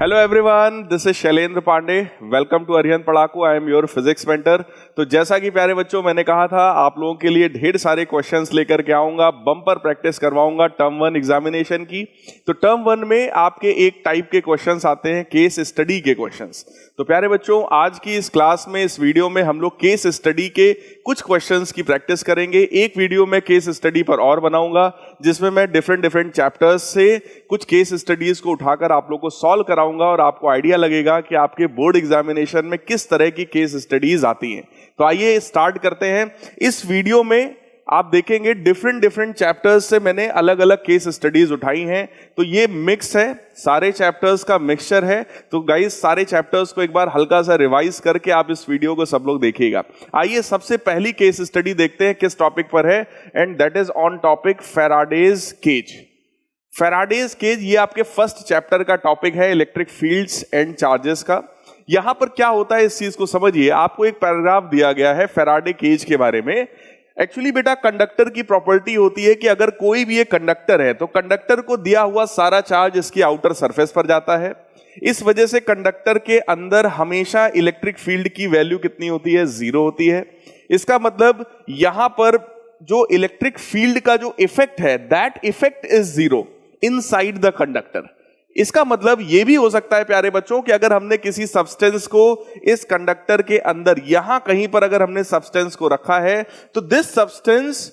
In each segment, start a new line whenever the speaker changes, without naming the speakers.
Hello everyone, this is Shailendra Pandey. Welcome to Arihant Padhaku. I am your physics mentor. तो जैसा कि प्यारे बच्चों मैंने कहा था, आप लोगों के लिए ढेर सारे क्वेश्चंस लेकर के आऊंगा, बम्पर प्रैक्टिस करवाऊंगा टर्म 1 एग्जामिनेशन की। तो टर्म 1 में आपके एक टाइप के क्वेश्चंस आते हैं, केस स्टडी के क्वेश्चंस। तो प्यारे बच्चों, आज की इस क्लास में, इस वीडियो में हम लोग केस स्टडी के कुछ क्वेश्चंस की प्रैक्टिस करेंगे। एक वीडियो में केस स्टडी पर और बनाऊंगा, जिसमें मैं डिफरेंट चैप्टर्स से कुछ केस स्टडीज को उठाकर आप लोग को सॉल्व कराऊंगा और आपको आइडिया लगेगा कि आपके बोर्ड एग्जामिनेशन में किस तरह की केस स्टडीज आती हैं। तो आइए स्टार्ट करते हैं। इस वीडियो में आप देखेंगे डिफरेंट चैप्टर्स से मैंने अलग अलग केस स्टडीज उठाई हैं। तो ये मिक्स है, सारे चैप्टर्स का मिक्सचर है। तो गाइस, सारे चैप्टर्स को एक बार हल्का सा रिवाइज करके आप इस वीडियो को सब लोग देखिएगा। आइए सबसे पहली केस स्टडी देखते हैं किस टॉपिक पर है, and that is on topic Faraday's cage. Faraday's cage ये आपके फर्स्ट चैप्टर का टॉपिक है, इलेक्ट्रिक फील्ड्स एंड चार्जेस का। यहां पर क्या होता है इस चीज को समझिए। आपको एक पैराग्राफ दिया गया है फैराडे केज के बारे में। एक्चुअली बेटा, कंडक्टर की प्रॉपर्टी होती है कि अगर कोई भी एक कंडक्टर है तो कंडक्टर को दिया हुआ सारा चार्ज इसकी आउटर सरफेस पर जाता है। इस वजह से कंडक्टर के अंदर हमेशा इलेक्ट्रिक फील्ड की वैल्यू कितनी होती है? 0 होती है। इसका मतलब यहां पर जो इलेक्ट्रिक फील्ड का जो इफेक्ट है, that effect is 0 inside the conductor. इसका मतलब यह भी हो सकता है प्यारे बच्चों कि अगर हमने किसी सब्सटेंस को इस कंडक्टर के अंदर यहां कहीं पर अगर हमने सब्सटेंस को रखा है, तो this substance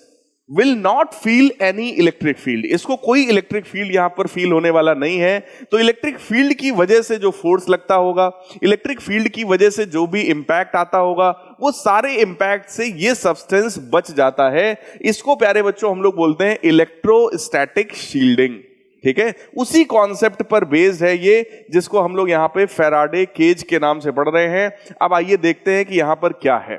will not feel any electric field. इसको कोई इलेक्ट्रिक फील्ड यहां पर फील होने वाला नहीं है। तो इलेक्ट्रिक फील्ड की वजह से जो फोर्स लगता होगा, इलेक्ट्रिक फील्ड की वजह से जो भी इंपैक्ट आता होगा, वो सारे इंपैक्ट से ये सब्सटेंस बच जाता है। इसको प्यारे बच्चों हम लोग बोलते हैं इलेक्ट्रोस्टैटिक शील्डिंग। ठीक है, उसी कॉन्सेप्ट पर बेस्ड है ये, जिसको हम लोग यहां पे फैराडे केज के नाम से पढ़ रहे हैं। अब आइए देखते हैं कि यहां पर क्या है।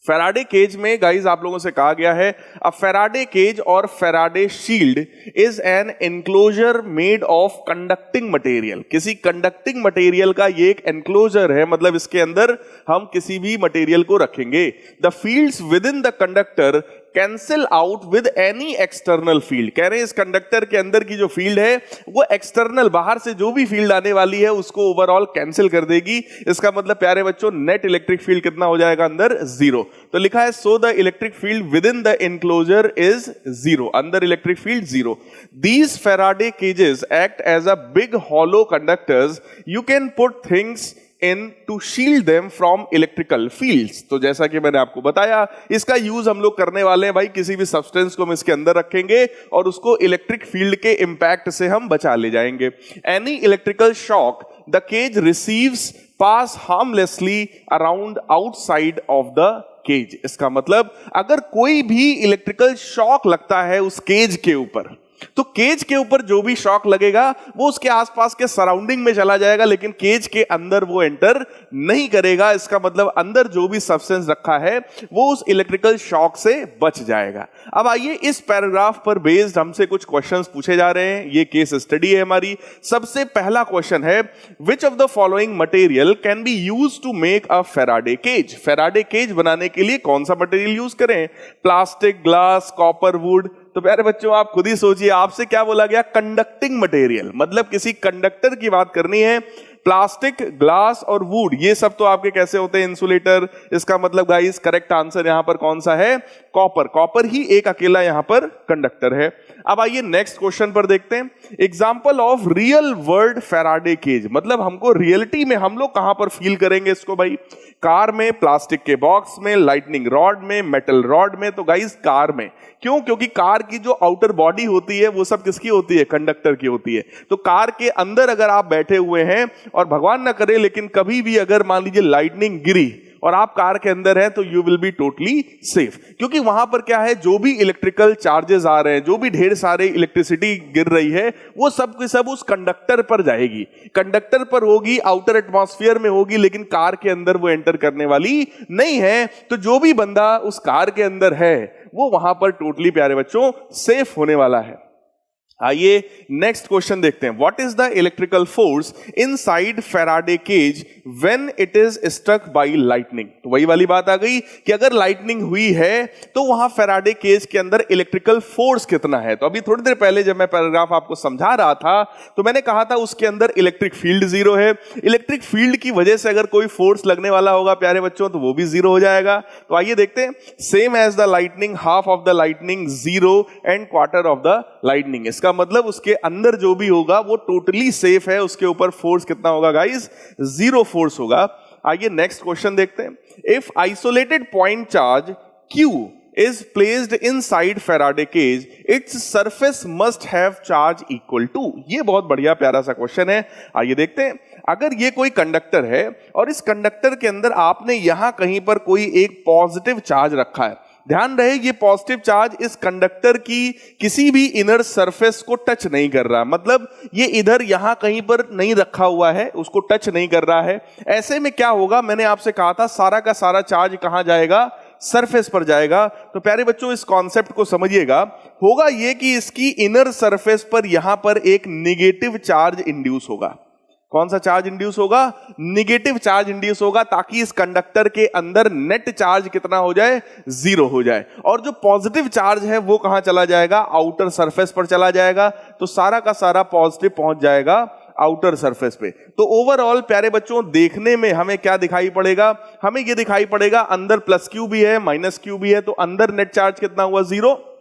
फैराडे केज में गाइस आप लोगों से कहा गया है, अ फैराडे केज और Faraday shield is an enclosure made of conducting material. किसी कंडक्टिंग मटेरियल का ये एक एनक्लोजर है, मतलब इसके अंदर हम किसी भी मटेरियल को रखेंगे। The fields with in the conductor cancel out with any external field. कह रहे हैं इस कंडक्टर के अंदर की जो फील्ड है वो एक्सटर्नल, बाहर से जो भी फील्ड आने वाली है उसको ओवरऑल कैंसिल कर देगी। इसका मतलब प्यारे बच्चों, नेट इलेक्ट्रिक फील्ड कितना हो जाएगा अंदर? 0। तो लिखा है so the electric field within the enclosure is 0। अंदर electric field 0। These Faraday cages act as a big hollow conductors. You can put things in to shield them from electrical fields. तो जैसा कि मैंने आपको बताया, इसका use हम लोग करने वाले हैं भाई, किसी भी सब्सटेंस को हम इसके अंदर रखेंगे और उसको इलेक्ट्रिक फील्ड के इंपैक्ट से हम बचा ले जाएंगे। Any electrical shock the cage receives pass harmlessly around outside of the cage. इसका मतलब अगर कोई भी इलेक्ट्रिकल शॉक लगता है उस केज के ऊपर, तो केज के ऊपर जो भी शॉक लगेगा वो उसके आसपास के सराउंडिंग में चला जाएगा, लेकिन केज के अंदर वो एंटर नहीं करेगा। इसका मतलब अंदर जो भी सब्सटेंस रखा है वो उस इलेक्ट्रिकल शॉक से बच जाएगा। अब आइए इस पैराग्राफ पर बेस्ड हमसे कुछ क्वेश्चंस पूछे जा रहे हैं। ये केस स्टडी है हमारी। सबसे पहला क्वेश्चन है, which of the following material can be used to make a Faraday cage. Faraday cage बनाने के लिए कौन सा मटेरियल यूज करें? Plastic, glass, copper, wood. तो प्यारे बच्चों आप खुद ही सोचिए, आपसे क्या बोला गया? कंडक्टिंग मटेरियल, मतलब किसी कंडक्टर की बात करनी है। प्लास्टिक, ग्लास और वुड, ये सब तो आपके कैसे होते हैं? इंसुलेटर। इसका मतलब गाइस करेक्ट आंसर यहां पर कौन सा है? कॉपर। कॉपर ही एक अकेला यहां पर कंडक्टर है। अब आइए नेक्स्ट क्वेश्चन पर देखते हैं। Example of real world Faraday cage, मतलब हमको रियलिटी में हम लोग कहां पर फील करेंगे इसको भाई? कार में, प्लास्टिक के बॉक्स में, लाइटनिंग रॉड में, मेटल रॉड में। तो गाइस कार में। क्यों? क्योंकि कार की जो आउटर बॉडी होती है वो सब किसकी होती है? कंडक्टर की होती है। तो कार के अंदर अगर आप बैठे हुए हैं और भगवान ना करे लेकिन कभी भी अगर मान लीजिए लाइटनिंग गिरी और आप कार के अंदर हैं, तो you will be totally safe. क्योंकि वहां पर क्या है, जो भी इलेक्ट्रिकल चार्जेस आ रहे हैं, जो भी ढेर सारे इलेक्ट्रिसिटी गिर रही है, वो सब की सब उस कंडक्टर पर जाएगी। कंडक्टर पर होगी, आउटर एटमॉस्फेयर में होगी, लेकिन कार के अंदर वो एंटर करने वाली नहीं है। तो जो भी बंदा उस कार के अंदर है वो वहां पर टोटली प्यारे बच्चों सेफ होने वाला है। आइए नेक्स्ट क्वेश्चन देखते हैं। What is the electrical force inside Faraday cage when it is struck by lightning. तो वही वाली बात आ गई कि अगर लाइटनिंग हुई है तो वहां फैराडे केज के अंदर इलेक्ट्रिकल फोर्स कितना है। तो अभी थोड़ी देर पहले जब मैं पैराग्राफ आपको समझा रहा था तो मैंने कहा था उसके अंदर इलेक्ट्रिक फील्ड जीरो है। इलेक्ट्रिक फील्ड की वजह से अगर कोई फोर्स लगने वाला होगा प्यारे बच्चों तो वो भी जीरो हो जाएगा। तो आइए देखते हैं। Same as the lightning, half of the lightning zero and quarter of the lightning. इसका मतलब उसके अंदर जो भी होगा वो टोटली सेफ है, उसके ऊपर फोर्स कितना होगा गाइस? जीरो फोर्स होगा। आइए नेक्स्ट क्वेश्चन देखते हैं। If isolated point charge Q is placed inside Faraday cage, its surface must have charge equal to। ये बहुत बढ़िया प्यारा सा क्वेश्चन है। आइए देखते हैं। अगर ये कोई कंडक्टर है और इस कंडक्टर के अंदर आपने यहां कहीं पर कोई एक पॉजिटिव चार्ज रखा है, ध्यान रहे ये पॉजिटिव चार्ज इस कंडक्टर की किसी भी इनर सरफेस को टच नहीं कर रहा, मतलब ये इधर यहां कहीं पर नहीं रखा हुआ है, उसको टच नहीं कर रहा है। ऐसे में क्या होगा, मैंने आपसे कहा था सारा का सारा चार्ज कहां जाएगा? सरफेस पर जाएगा। तो प्यारे बच्चों इस कॉन्सेप्ट को समझिएगा। होगा ये कि इसकी इनर सरफेस पर यहां पर एक नेगेटिव चार्ज इंड्यूस होगा। कौन सा चार्ज इंड्यूस होगा? नेगेटिव चार्ज इंड्यूस होगा, ताकि इस कंडक्टर के अंदर नेट चार्ज कितना हो जाए? जीरो हो जाए। और जो पॉजिटिव चार्ज है वो कहां चला जाएगा? आउटर सरफेस पर चला जाएगा। तो सारा का सारा पॉजिटिव पहुंच जाएगा आउटर सरफेस पे। तो ओवरऑल प्यारे बच्चों देखने में हमें क्या दिखाई पड़ेगा? हमें ये दिखाई पड़ेगा अंदर प्लस क्यू भी है माइनस क्यू भी है, तो अंदर नेट चार्ज कितना हुआ? जीरो।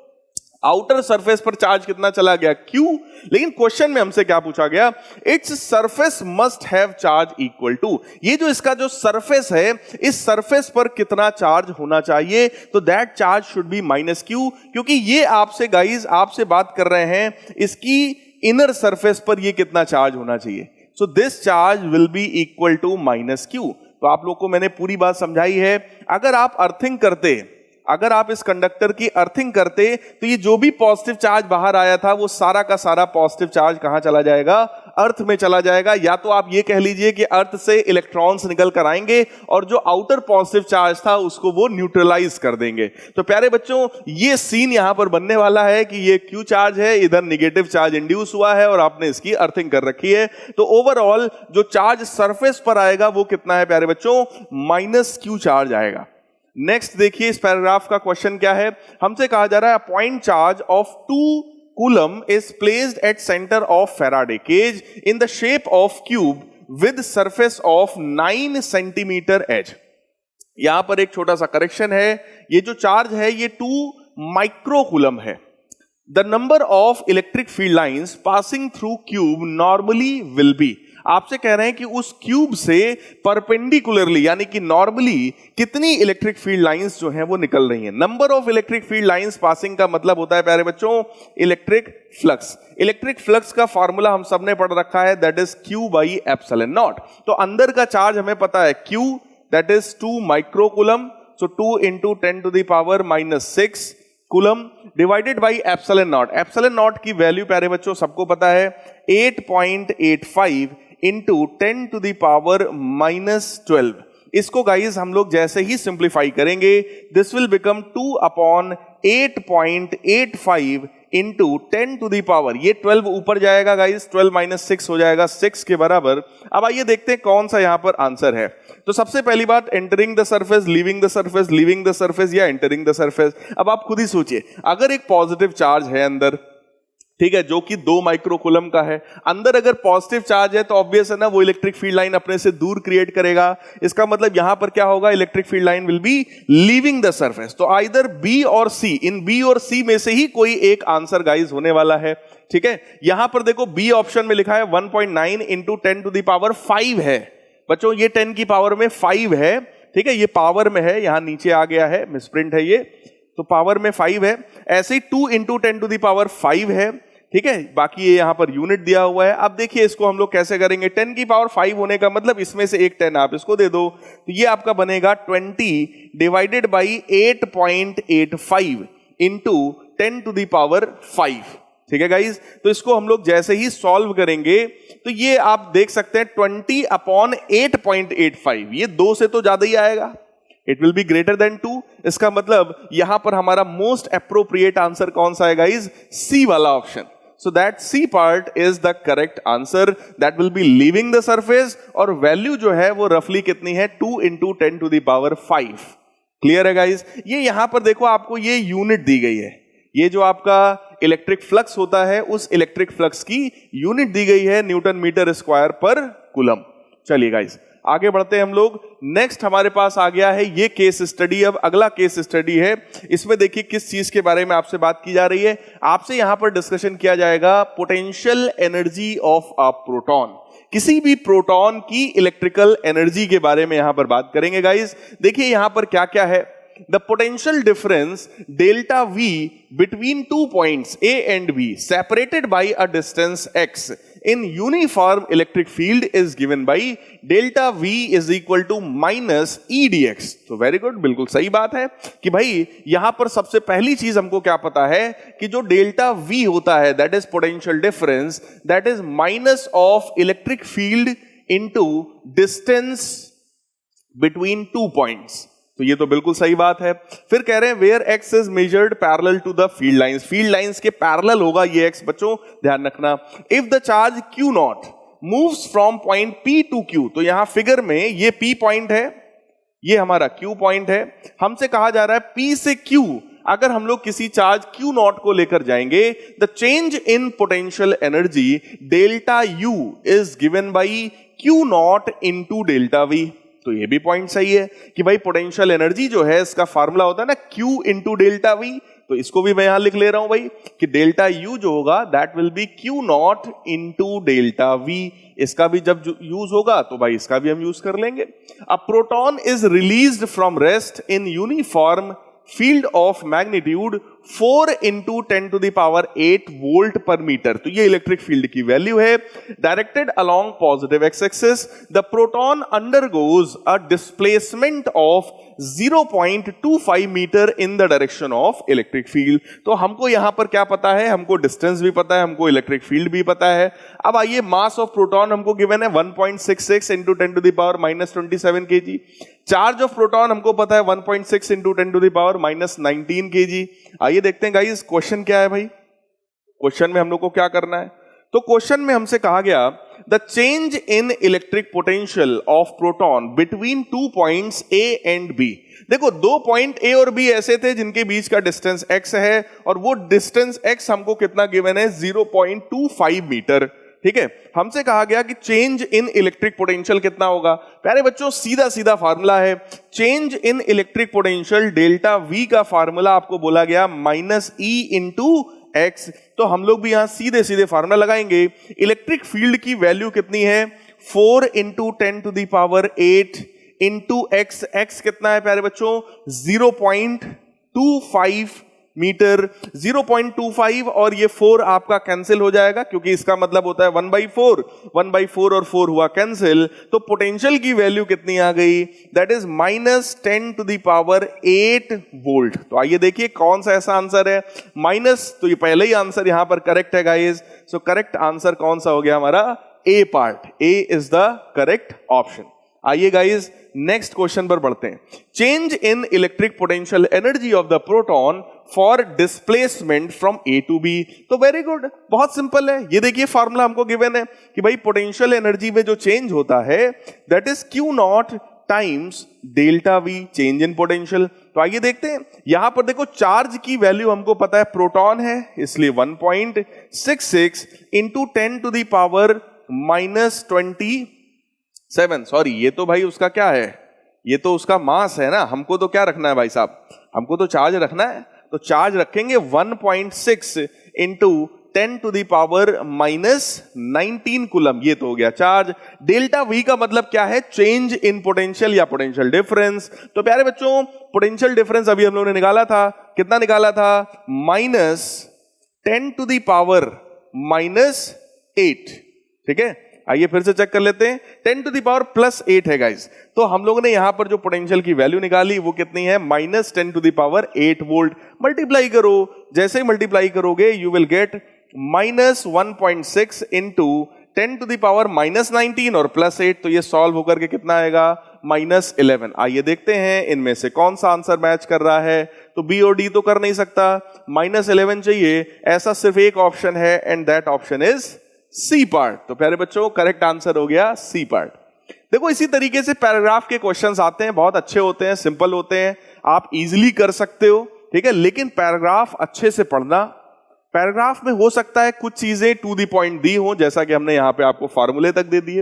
आउटर सरफेस पर चार्ज कितना चला गया? क्यू। लेकिन क्वेश्चन में हमसे क्या पूछा गया? Its surface must have charge equal to. ये जो इसका जो सरफेस है, इस सरफेस पर कितना चार्ज होना चाहिए? तो that charge should be minus Q, क्योंकि ये आपसे गाइज आपसे बात कर रहे हैं इसकी इनर सरफेस पर ये कितना चार्ज होना चाहिए। So this charge will be equal to minus Q. तो आप लोग को मैंने पूरी बात समझाई है। अगर आप अर्थिंग करते, अगर आप इस कंडक्टर की अर्थिंग करते तो ये जो भी पॉजिटिव चार्ज बाहर आया था वो सारा का सारा पॉजिटिव चार्ज कहां चला जाएगा? अर्थ में चला जाएगा। या तो आप ये कह लीजिए कि अर्थ से इलेक्ट्रॉन्स निकल कर आएंगे और जो आउटर पॉजिटिव चार्ज था उसको वो न्यूट्रलाइज कर देंगे। तो प्यारे बच्चों ये सीन यहां पर बनने वाला है कि ये क्यू चार्ज है, इधर नेगेटिव चार्ज इंड्यूस हुआ है और आपने इसकी अर्थिंग कर रखी है। तो ओवरऑल जो चार्ज सरफेस पर आएगा वो कितना है प्यारे बच्चों? माइनस क्यू चार्ज आएगा। नेक्स्ट देखिए इस पैराग्राफ का क्वेश्चन क्या है। हमसे कहा जा रहा है point charge of 2 coulomb is placed at centre of Faraday cage in the shape of cube with surface of 9 centimetre edge. यहां पर एक छोटा सा करेक्शन है, ये जो चार्ज है ये 2 माइक्रो कूलम है। The number of electric field lines passing through cube normally will be. आपसे कह रहे हैं कि उस क्यूब से परपेंडिकुलरली यानी कि नॉर्मली कितनी इलेक्ट्रिक फील्ड लाइंस जो हैं वो निकल रही हैं। Number of electric field lines passing का मतलब होता है प्यारे बच्चों इलेक्ट्रिक फ्लक्स। इलेक्ट्रिक फ्लक्स का फॉर्मूला हम सबने पढ़ रखा है, that is Q by epsilon naught. तो अंदर का चार्ज हमें पता है Q, that is 2 micro coulomb. So 2 into 10 to the power -6 coulomb divided by epsilon naught. Epsilon naught की वैल्यू प्यारे बच्चों सबको पता है 8.85 इंटू 10 टू द पावर -12। इसको गाइज हम लोग जैसे ही सिंप्लीफाई करेंगे this will become 2 upon 8.85 into 10 to the power, ये 12 ऊपर जाएगा गाइज, 12 माइनस 6 हो जाएगा 6 के बराबर। अब आइए देखते हैं कौन सा यहां पर आंसर है। तो सबसे पहली बात entering the surface, leaving the surface, leaving the surface या एंटरिंग द सरफेस। अब आप खुद ही सोचिए, अगर एक पॉजिटिव चार्ज है अंदर, ठीक है, जो कि 2 माइक्रो कूलम का है, अंदर अगर पॉजिटिव चार्ज है तो ऑब्वियस है ना वो इलेक्ट्रिक फील्ड लाइन अपने से दूर क्रिएट करेगा। इसका मतलब यहां पर क्या होगा? Electric field line will be leaving the surface. तो आइदर बी और सी, इन बी और सी में से ही कोई एक आंसर गाइज होने वाला है। ठीक है, यहां पर देखो बी ऑप्शन में लिखा है 1.9 इंटू 10 टू द पावर 5 है। बच्चों ये 10 की पावर में 5 है, ठीक है, ये पावर में है, यहां नीचे आ गया है, मिसप्रिंट है ये, तो पावर में 5 है। ऐसे ही 2 इंटू 10 टू द पावर 5 है, ठीक है, बाकी ये यहां पर यूनिट दिया हुआ है। अब देखिए इसको हम लोग कैसे करेंगे, 10 की पावर 5 होने का मतलब इसमें से एक 10 आप इसको दे दो, तो ये आपका बनेगा 20 divided by 8.85 into 10 to the power 5। ठीक है गाइज, तो इसको हम लोग जैसे ही सॉल्व करेंगे तो ये आप देख सकते हैं 20 अपॉन 8.85, ये 2 से तो ज्यादा ही आएगा, it will be greater than 2। इसका मतलब यहां पर हमारा मोस्ट एप्रोप्रिएट आंसर कौन सा है गाइज? सी वाला option. So that C part is the correct answer. That will be leaving the surface. और वैल्यू जो है वो रफली कितनी है 2 into 10 to the power 5. Clear है गाइज? ये यहां पर देखो आपको ये यूनिट दी गई है. ये जो आपका इलेक्ट्रिक फ्लक्स होता है उस इलेक्ट्रिक फ्लक्स की यूनिट दी गई है न्यूटन मीटर स्क्वायर पर कूलम. चलिए गाइज आगे बढ़ते हैं हम लोग. नेक्स्ट हमारे पास आ गया है ये केस स्टडी. अब अगला केस स्टडी है. इसमें देखिए किस चीज के बारे में आपसे बात की जा रही है. आपसे यहां पर डिस्कशन किया जाएगा potential energy of a proton. किसी भी प्रोटॉन की इलेक्ट्रिकल एनर्जी के बारे में यहां पर बात करेंगे गाइस. देखिए यहां पर क्या क्या है. The potential difference delta V between 2 points A and B separated by a distance x in uniform electric field is given by delta V is equal to minus E dx. तो very good, बिल्कुल सही बात है कि भाई यहां पर सबसे पहली चीज हमको क्या पता है कि जो डेल्टा V होता है that is potential difference, that is minus of electric field into distance between 2 points. तो ये तो बिल्कुल सही बात है. फिर कह रहे हैं where X is measured parallel to the field lines. Field lines के पैरेलल होगा ये एक्स. बच्चों ध्यान रखना. If the charge Q naught moves from point P to Q, तो यहां फिगर में ये पी पॉइंट है, ये हमारा क्यू पॉइंट है. हमसे कहा जा रहा है पी से क्यू अगर हम लोग किसी चार्ज क्यू नॉट को लेकर जाएंगे, the change in potential energy delta U is given by Q not into delta we. तो ये भी पॉइंट सही है कि भाई पोटेंशियल एनर्जी जो है इसका फार्मूला होता है ना Q इंटू डेल्टा वी. तो इसको भी मैं यहां लिख ले रहा हूं भाई कि डेल्टा U जो होगा that will B Q not into delta we. इसका भी जब यूज होगा तो भाई इसका भी हम यूज कर लेंगे. A proton is released from rest in uniform field of magnitude 4 into 10 to the power 8 volt per metre. तो ये इलेक्ट्रिक फील्ड की वैल्यू है. Directed along positive X axis the proton undergoes a displacement of 0.25 metre in the direction of electric field. तो हमको यहां पर क्या पता है, हमको डिस्टेंस भी पता है, हमको इलेक्ट्रिक फील्ड भी पता है. अब आइए मास ऑफ प्रोटॉन हमको गिवन है 1.66 into 10 to the power -27 kg. Charge of proton हमको पता है 1.6 into 10 to the power -19 kg. आइए देखते हैं गाइस क्वेश्चन क्या है भाई. क्वेश्चन में हम लोग को क्या करना है. तो क्वेश्चन में हमसे कहा गया the change in electric potential of proton between 2 points A and B. देखो 2 पॉइंट A और B ऐसे थे जिनके बीच का डिस्टेंस x है और वो डिस्टेंस x हमको कितना गिवन है 0.25 मीटर. ठीक है. हमसे कहा गया कि चेंज इन इलेक्ट्रिक पोटेंशियल कितना होगा. प्यारे बच्चों सीधा सीधा फार्मूला है. Change in electric potential delta V का फार्मूला आपको बोला गया -E इंटू एक्स. तो हम लोग भी यहां सीधे सीधे फार्मूला लगाएंगे. इलेक्ट्रिक फील्ड की वैल्यू कितनी है 4 into 10 to the power 8 into x. X कितना है प्यारे बच्चों 0.25 मीटर. 0.25 और ये 4 आपका कैंसिल हो जाएगा क्योंकि इसका मतलब होता है 1/4. 1/4 और 4 हुआ कैंसिल. तो पोटेंशियल की वैल्यू कितनी आ गई that is -10 to the power 8 volt. तो आइए देखिए कौन सा ऐसा आंसर है माइनस. तो ये पहले ही आंसर यहां पर करेक्ट है गाइस. सो करेक्ट आंसर कौन सा हो गया हमारा A part. A is the correct option. आइए गाइस नेक्स्ट क्वेश्चन पर बढ़ते हैं. Change in electric potential energy of the proton for displacement from A to B. तो वेरी गुड, बहुत सिंपल है. ये देखिए फार्मूला हमको गिवन है कि भाई पोटेंशियल एनर्जी में जो चेंज होता है that is Q not times delta V change in potential. तो आइए देखते हैं. यहां पर देखो चार्ज की वैल्यू हमको पता है प्रोटॉन है इसलिए 1.66 into 10 to the power -27. Sorry ये तो भाई उसका क्या है, ये तो उसका मास है ना. हमको तो क्या रखना है भाई साहब, हमको तो चार्ज रखना है. तो चार्ज रखेंगे 1.6 into 10 to the power -19 coulomb. ये तो हो गया चार्ज. डेल्टा V का मतलब क्या है चेंज इन पोटेंशियल या पोटेंशियल डिफरेंस. तो प्यारे बच्चों पोटेंशियल डिफरेंस अभी हम लोगों ने निकाला था. कितना निकाला था -10 to the power -8. ठीक है. आइए फिर से चेक कर लेते हैं. 10 to the power +8 है गाइस. तो हम लोगों ने यहां पर जो पोटेंशियल की वैल्यू निकाली वो कितनी है -10 to the power 8 volt. Multiply करो. जैसे ही मल्टीप्लाई करोगे you will get -1.6 into 10 to the power -19 और +8, तो ये सॉल्व होकर के कितना आएगा -11। आइए देखते हैं इनमें से कौन सा आंसर मैच कर रहा है। तो बी और डी तो कर नहीं सकता, -11 चाहिए, ऐसा सिर्फ एक ऑप्शन है and that option is C part. तो प्यारे बच्चों करेक्ट आंसर हो गया सी पार्ट। देखो इसी तरीके से पैराग्राफ के क्वेश्चंस आते हैं, बहुत अच्छे होते हैं, सिंपल होते हैं, आप इजीली कर सकते हो, ठीक है। लेकिन पैराग्राफ अच्छे से पढ़ना, पैराग्राफ में हो सकता है कुछ चीजें टू द पॉइंट दी हो, जैसा कि हमने यहां पे आपको फार्मूले तक दे दिए।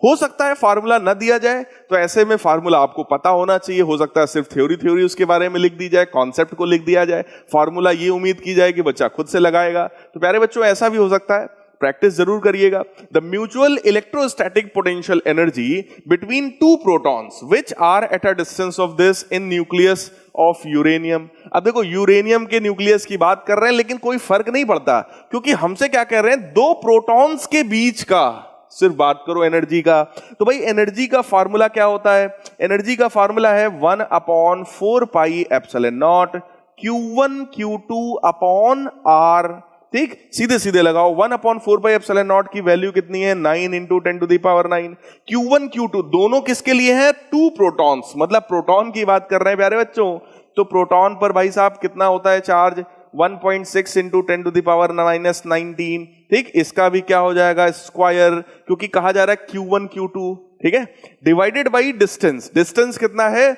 हो सकता है फार्मूला ना दिया जाए, तो ऐसे में फार्मूला आपको पता होना चाहिए। हो सकता है सिर्फ थ्योरी उसके बारे में लिख दी जाए, कॉन्सेप्ट को लिख दिया जाए, फार्मूला ये उम्मीद की जाए कि बच्चा खुद से लगाएगा। तो प्यारे बच्चों ऐसा भी हो सकता है, प्रैक्टिस जरूर करिएगा। The mutual electrostatic potential energy between two protons which are at a distance of this in nucleus of uranium. अब देखो यूरेनियम के न्यूक्लियस की बात कर रहे हैं, लेकिन कोई फर्क नहीं पड़ता, क्योंकि हमसे क्या कह रहे हैं, दो प्रोटॉन्स के बीच का सिर्फ बात करो एनर्जी का। तो भाई एनर्जी का फार्मूला क्या होता है, एनर्जी का फार्मूला है 1/4πε0 Q1 Q2 अपॉन R। ठीक, सीधे सीधे लगाओ, 1/4πε0 की वैल्यू कितनी है, 9 × 10⁹। Q1 Q2 दोनों किसके लिए हैं, टू प्रोटॉन्स, मतलब प्रोटॉन की बात कर रहे हैं प्यारे बच्चों। तो प्रोटॉन पर भाई साहब कितना होता है चार्ज, 1.6 × 10⁻⁻19। ठीक, इसका भी क्या हो जाएगा स्क्वायर, क्योंकि कहा जा रहा है Q1 Q2, ठीक है, डिवाइडेड बाई डिस्टेंस। डिस्टेंस कितना है,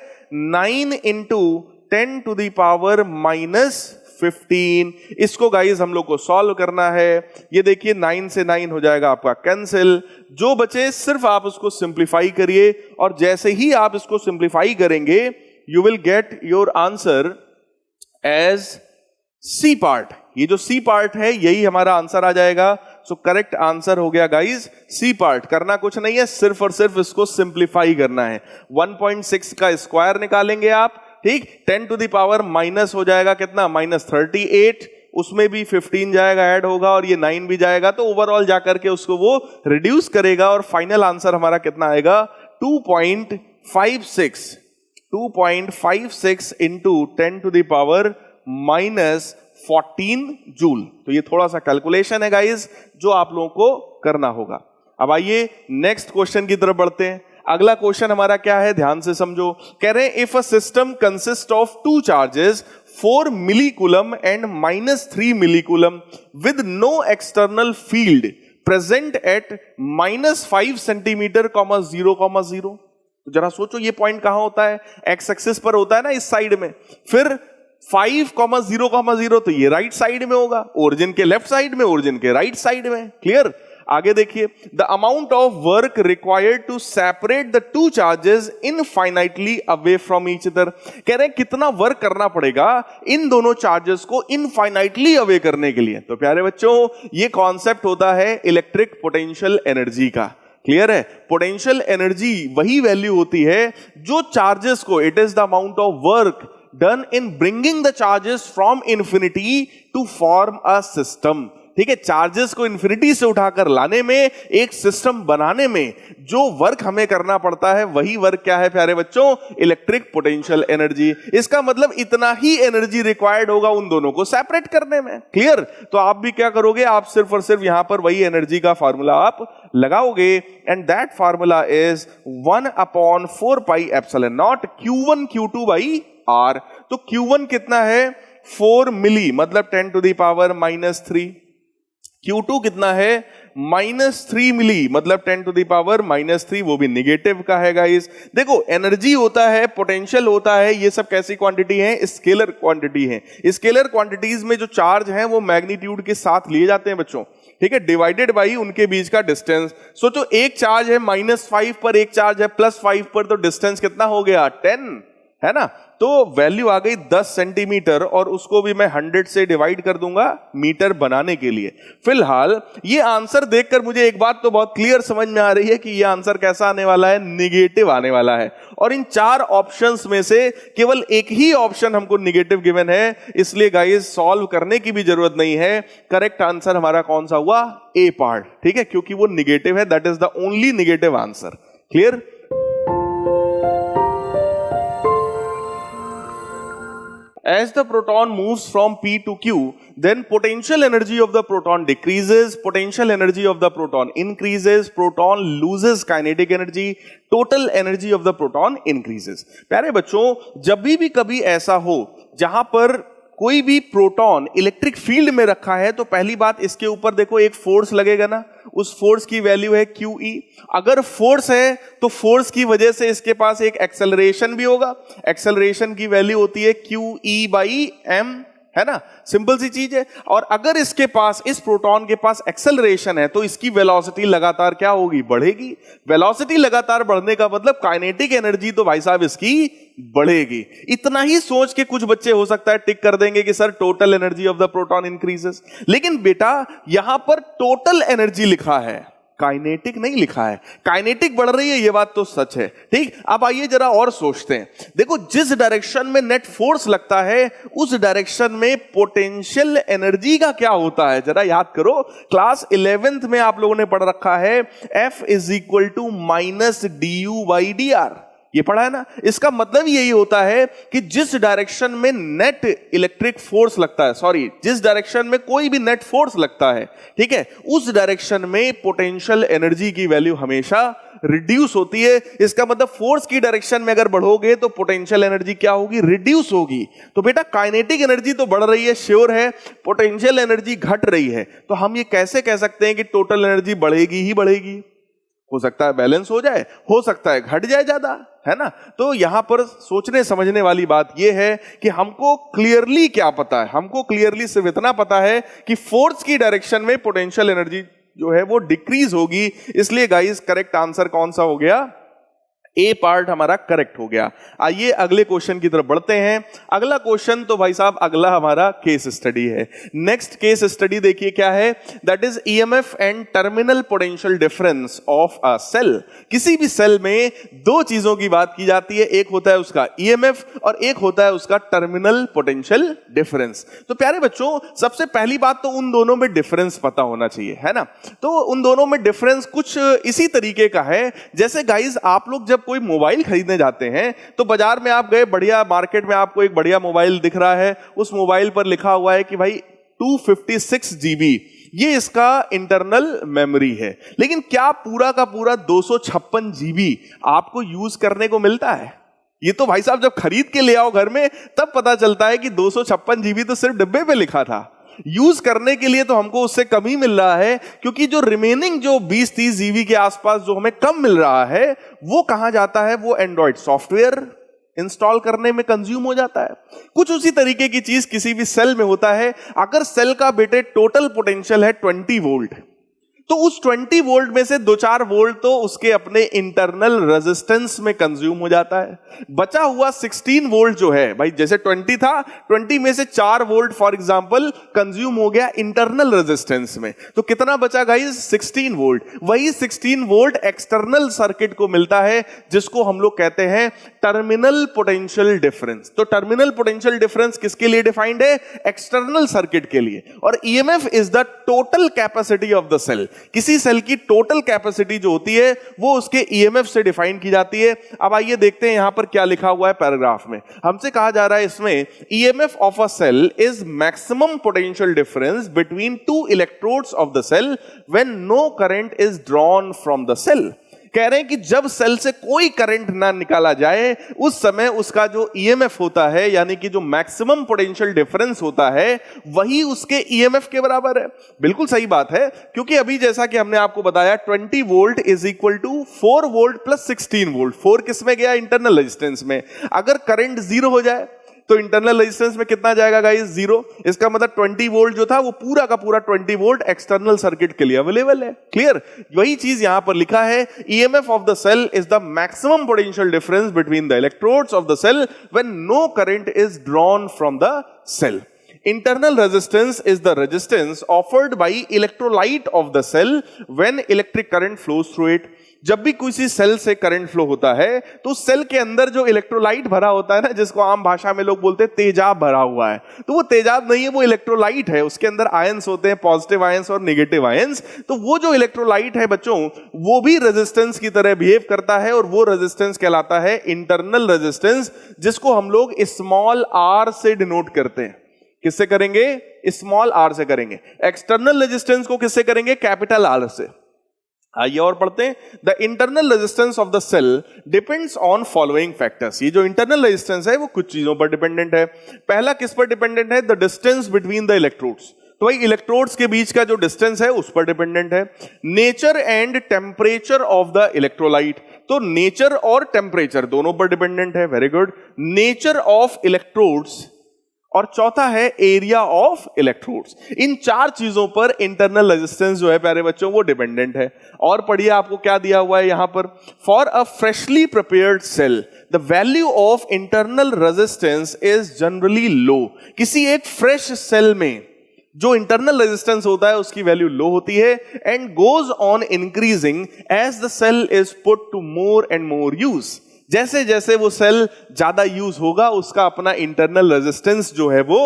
9 × 10⁻⁻15। इसको गाइस हम लोग को सॉल्व करना है। ये देखिए 9 से 9 हो जाएगा आपका कैंसिल, जो बचे सिर्फ आप उसको सिंप्लीफाई करिए, और जैसे ही आप इसको सिंप्लीफाई करेंगे you will get your answer as C part. ये जो सी पार्ट है यही हमारा आंसर आ जाएगा। सो करेक्ट आंसर हो गया गाइस सी पार्ट। करना कुछ नहीं है, सिर्फ और सिर्फ इसको सिंप्लीफाई करना है। 1.6 का स्क्वायर निकालेंगे आप, ठीक, 10 टू द पावर माइनस हो जाएगा कितना, -38, उसमें भी 15 जाएगा, ऐड होगा, और ये 9 भी जाएगा, तो ओवरऑल जाकर के उसको वो रिड्यूस करेगा, और फाइनल आंसर हमारा कितना आएगा 2.56 into 10 to the power -14 joule. तो ये थोड़ा सा कैलकुलेशन है गाइस जो आप लोगों को करना होगा। अब आइए नेक्स्ट क्वेश्चन की तरफ बढ़ते हैं। अगला क्वेश्चन हमारा क्या है, ध्यान से समझो। कह रहे हैं if a system consist of two charges 4 millicoulomb and -3 millicoulomb with no external field present at -5 centimetre, 0,0। तो जरा सोचो ये पॉइंट कहां होता है, एक्स एक्सिस पर होता है ना, इस साइड में। फिर 5,0,0 तो ये राइट साइड में होगा, ओरिजिन के लेफ्ट साइड में, ओरिजिन के राइट साइड में। क्लियर, आगे देखिए। The amount of work required to separate the two charges infinitely away from each other. कह रहे हैं कितना वर्क करना पड़ेगा इन दोनों चार्जेस को इनफाइनाइटली अवे करने के लिए। तो प्यारे बच्चों ये कॉन्सेप्ट होता है इलेक्ट्रिक पोटेंशियल एनर्जी का। क्लियर है, पोटेंशियल एनर्जी वही वैल्यू होती है जो चार्जेस को, it is the amount of work done in bringing the charges from infinity to form a system. ठीक है, चार्जेस को इंफिनिटी से उठाकर लाने में, एक सिस्टम बनाने में जो वर्क हमें करना पड़ता है, वही वर्क क्या है प्यारे बच्चों, इलेक्ट्रिक पोटेंशियल एनर्जी। इसका मतलब इतना ही एनर्जी रिक्वायर्ड होगा उन दोनों को सेपरेट करने में। क्लियर, तो आप भी क्या करोगे, आप सिर्फ और सिर्फ यहां पर वही एनर्जी का फार्मूला आप लगाओगे, and that formula is 1/4πε0 Q1 Q2 by R। तो Q1 कितना है, 4 मिली, मतलब 10 टू द पावर -3। Q2 कितना है, -3 मिली, मतलब 10 टू द पावर -3, वो भी निगेटिव का है गाइस। देखो एनर्जी होता है, पोटेंशियल होता है, ये सब कैसी क्वांटिटी है, स्केलर क्वांटिटी है। स्केलर क्वांटिटीज में जो चार्ज हैं वो मैग्नीट्यूड के साथ लिए जाते हैं बच्चों, ठीक है, डिवाइडेड बाई उनके बीच का डिस्टेंस। सोचो एक चार्ज है -5 पर, एक चार्ज है +5 पर, तो डिस्टेंस कितना हो गया, 10 है ना। तो वैल्यू आ गई 10 सेंटीमीटर, और उसको भी मैं 100 से डिवाइड कर दूंगा मीटर बनाने के लिए। फिलहाल ये आंसर देखकर मुझे एक बात तो बहुत क्लियर समझ में आ रही है कि ये आंसर कैसा आने वाला है, निगेटिव आने वाला है। और इन 4 ऑप्शंस में से केवल एक ही ऑप्शन हमको निगेटिव गिवन है, इसलिए गाइस सॉल्व करने की भी जरूरत नहीं है। करेक्ट आंसर हमारा कौन सा हुआ, ए पार्ट, ठीक है, क्योंकि वो निगेटिव है, that is the only negative answer. Clear. as the proton moves from p to q, then potential energy of the proton decreases, potential energy of the proton increases, proton loses kinetic energy, total energy of the proton increases. प्यारे बच्चों, जब भी कभी ऐसा हो जहां पर कोई भी प्रोटॉन इलेक्ट्रिक फील्ड में रखा है, तो पहली बात इसके ऊपर देखो एक फोर्स लगेगा ना, उस फोर्स की वैल्यू है QE. अगर फोर्स है तो फोर्स की वजह से इसके पास एक एक्सेलरेशन भी होगा, एक्सेलरेशन की वैल्यू होती है QE/m, है ना, सिंपल सी चीज है. और अगर इसके पास, इस प्रोटॉन के पास एक्सेलरेशन है तो इसकी वेलोसिटी लगातार क्या होगी, बढ़ेगी. वेलोसिटी लगातार बढ़ने का मतलब काइनेटिक एनर्जी तो भाई साहब इसकी बढ़ेगी. इतना ही सोच के कुछ बच्चे हो सकता है टिक कर देंगे कि sir total energy of the proton increases, लेकिन बेटा यहां पर टोटल एनर्जी लिखा है, काइनेटिक नहीं लिखा है. काइनेटिक बढ़ रही है ये बात तो सच है, ठीक. अब आइए जरा और सोचते हैं. देखो, जिस डायरेक्शन में नेट फोर्स लगता है उस डायरेक्शन में पोटेंशियल एनर्जी का क्या होता है, जरा याद करो. क्लास 11th में आप लोगों ने पढ़ रखा है F = -du/dr, ये पढ़ा है ना. इसका मतलब यही होता है कि जिस डायरेक्शन में नेट इलेक्ट्रिक फोर्स लगता है, सॉरी, जिस डायरेक्शन में कोई भी नेट फोर्स लगता है, ठीक है, उस डायरेक्शन में पोटेंशियल एनर्जी की वैल्यू हमेशा रिड्यूस होती है. इसका मतलब फोर्स की डायरेक्शन में अगर बढ़ोगे तो पोटेंशियल एनर्जी क्या होगी, रिड्यूस होगी. तो बेटा काइनेटिक एनर्जी तो बढ़ रही है, श्योर है, पोटेंशियल एनर्जी घट रही है. तो हम ये कैसे कह सकते हैं कि टोटल एनर्जी बढ़ेगी ही बढ़ेगी? हो सकता है बैलेंस हो जाए, हो सकता है घट जाए ज्यादा, है ना. तो यहां पर सोचने समझने वाली बात यह है कि हमको क्लियरली क्या पता है, हमको क्लियरली सिर्फ इतना पता है कि फोर्स की डायरेक्शन में पोटेंशियल एनर्जी जो है वो डिक्रीज होगी. इसलिए गाइस करेक्ट आंसर कौन सा हो गया, ए पार्ट हमारा करेक्ट हो गया. आइए अगले क्वेश्चन की तरफ बढ़ते हैं. अगला क्वेश्चन तो भाई साहब अगला हमारा केस स्टडी है. नेक्स्ट केस स्टडी देखिए क्या है, that is EMF and terminal potential difference of a cell. किसी भी सेल में दो चीजों की बात की जाती है, एक होता है उसका ईएमएफ और एक होता है उसका टर्मिनल पोटेंशियल डिफरेंस. तो प्यारे बच्चों, सबसे पहली बात तो उन दोनों में डिफरेंस पता होना चाहिए, है ना. तो उन दोनों में डिफरेंस कुछ इसी तरीके का है, जैसे गाइज आप लोग जब कोई मोबाइल खरीदने जाते हैं तो बाजार में आप गए, बढ़िया मार्केट में आपको एक बढ़िया मोबाइल दिख रहा है, उस मोबाइल पर लिखा हुआ है कि भाई 256 GB ये इसका इंटरनल मेमोरी है. लेकिन क्या पूरा का पूरा 256 GB आपको यूज करने को मिलता है? ये तो भाई साहब जब खरीद के ले आओ घर में तब पता चलता है कि 256 GB तो सिर्फ डिब्बे पे लिखा था. यूज करने के लिए तो हमको उससे कम ही मिल रहा है, क्योंकि जो रिमेनिंग जो 20-30 GB के आसपास जो हमें कम मिल रहा है वो कहां जाता है, वो एंड्रॉइड सॉफ्टवेयर इंस्टॉल करने में कंज्यूम हो जाता है. कुछ उसी तरीके की चीज किसी भी सेल में होता है. अगर सेल का बेटे टोटल पोटेंशियल है 20 वोल्ट, तो उस 20 वोल्ट में से 2-4 वोल्ट तो उसके अपने इंटरनल रेजिस्टेंस में कंज्यूम हो जाता है. बचा हुआ 16 वोल्ट जो है भाई, जैसे 20 था, 20 में से 4 वोल्ट फॉर एग्जांपल कंज्यूम हो गया इंटरनल रेजिस्टेंस में. तो कितना बचा गाइस, 16 वोल्ट. वही 16 वोल्ट एक्सटर्नल सर्किट को मिलता है, जिसको हम लोग कहते हैं टर्मिनल पोटेंशियल डिफरेंस. तो टर्मिनल पोटेंशियल डिफरेंस किसके लिए डिफाइंड है, एक्सटर्नल सर्किट के लिए. और EMF is the total capacity of the cell. किसी सेल की टोटल कैपेसिटी जो होती है वो उसके ईएमएफ से डिफाइन की जाती है. अब आइए देखते हैं यहां पर क्या लिखा हुआ है पैराग्राफ में. हमसे कहा जा रहा है इसमें, EMF of a cell is maximum potential difference between two electrodes of the cell when no current is drawn from the cell. कह रहे हैं कि जब सेल से कोई करंट ना निकाला जाए उस समय उसका जो ईएमएफ होता है, यानी कि जो मैक्सिमम पोटेंशियल डिफरेंस होता है, वही उसके ईएमएफ के बराबर है. बिल्कुल सही बात है, क्योंकि अभी जैसा कि हमने आपको बताया 20 volt is equal to 4 volt plus 16 volt. 4 किस में गया, इंटरनल रेजिस्टेंस में. अगर करंट 0 हो जाए तो इंटरनल रेजिस्टेंस में कितना जाएगा गाइस, 0. इसका मतलब 20 वोल्ट जो था वो पूरा का पूरा 20 वोल्ट एक्सटर्नल सर्किट के लिए अवेलेबल है. क्लियर. वही चीज यहां पर लिखा है, EMF of the cell is the maximum potential difference between the electrodes of the cell when no current is drawn from the cell. Internal resistance is the resistance offered by electrolyte of the cell when electric current flows through it. जब भी किसी cell से current flow होता है तो cell के अंदर जो इलेक्ट्रोलाइट भरा होता है ना, जिसको आम भाषा में लोग बोलते हैं तेजाब भरा हुआ है, तो वो तेजाब नहीं है, वो इलेक्ट्रोलाइट है। उसके अंदर आयंस होते हैं, पॉजिटिव आयंस और नेगेटिव आयंस। तो वो जो इलेक्ट्रोलाइट है बच्चों, वो भी रेजिस्टेंस की तरह बिहेव करता है और वो रेजिस्टेंस कहलाता है इंटरनल रेजिस्टेंस, जिसको हम लोग स्मॉल आर से डिनोट करते हैं। किससे करेंगे? स्मॉल आर से करेंगे। एक्सटर्नल रेजिस्टेंस को किससे करेंगे? कैपिटल आर से। आइए और पढ़ते हैं। The internal resistance of the cell depends on following factors. ये जो इंटरनल रेजिस्टेंस है वो कुछ चीजों पर डिपेंडेंट है। पहला किस पर डिपेंडेंट है? The distance between the electrodes. तो भाई इलेक्ट्रोड्स के बीच का जो डिस्टेंस है उस पर डिपेंडेंट है। Nature and temperature of the electrolyte, तो नेचर और टेम्परेचर दोनों पर डिपेंडेंट है। Very good. Nature of electrodes, और चौथा है एरिया ऑफ इलेक्ट्रोड्स। इन चार चीजों पर इंटरनल रेजिस्टेंस जो है प्यारे बच्चों वो डिपेंडेंट है। और पढ़िए आपको क्या दिया हुआ है यहां पर। For a freshly prepared cell the value of internal resistance is generally low. किसी एक फ्रेश सेल में जो इंटरनल रेजिस्टेंस होता है उसकी वैल्यू लो होती है, and goes on increasing as the cell is put to more and more use. जैसे जैसे वो सेल ज्यादा यूज होगा उसका अपना इंटरनल रेजिस्टेंस जो है वो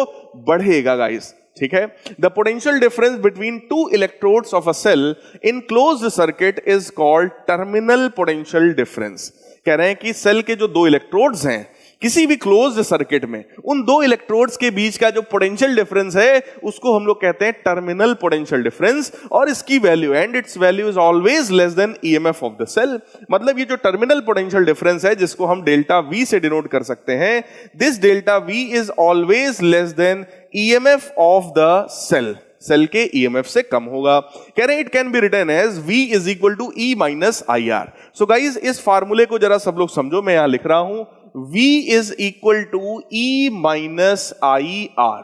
बढ़ेगा गाइस। ठीक है। The potential difference between two electrodes of a cell in closed circuit is called terminal potential difference. कह रहे हैं कि सेल के जो दो इलेक्ट्रोड्स हैं किसी भी क्लोज्ड सर्किट में, उन दो इलेक्ट्रोड्स के बीच का जो पोटेंशियल डिफरेंस है उसको हम लोग कहते हैं टर्मिनल पोटेंशियल डिफरेंस, और इसकी value and its value is always less than EMF of the cell. मतलब ये जो टर्मिनल पोटेंशियल डिफरेंस है जिसको हम डेल्टा वी से डिनोट कर सकते हैं, this delta V is always less than EMF of the cell. Cell के ईएमएफ से कम होगा। कह रहे हैं it can be written as V is equal to E minus I R. So guys इस फार्मूले को जरा सब लोग समझो, मैं यहां लिख रहा हूं V is equal to E minus I R.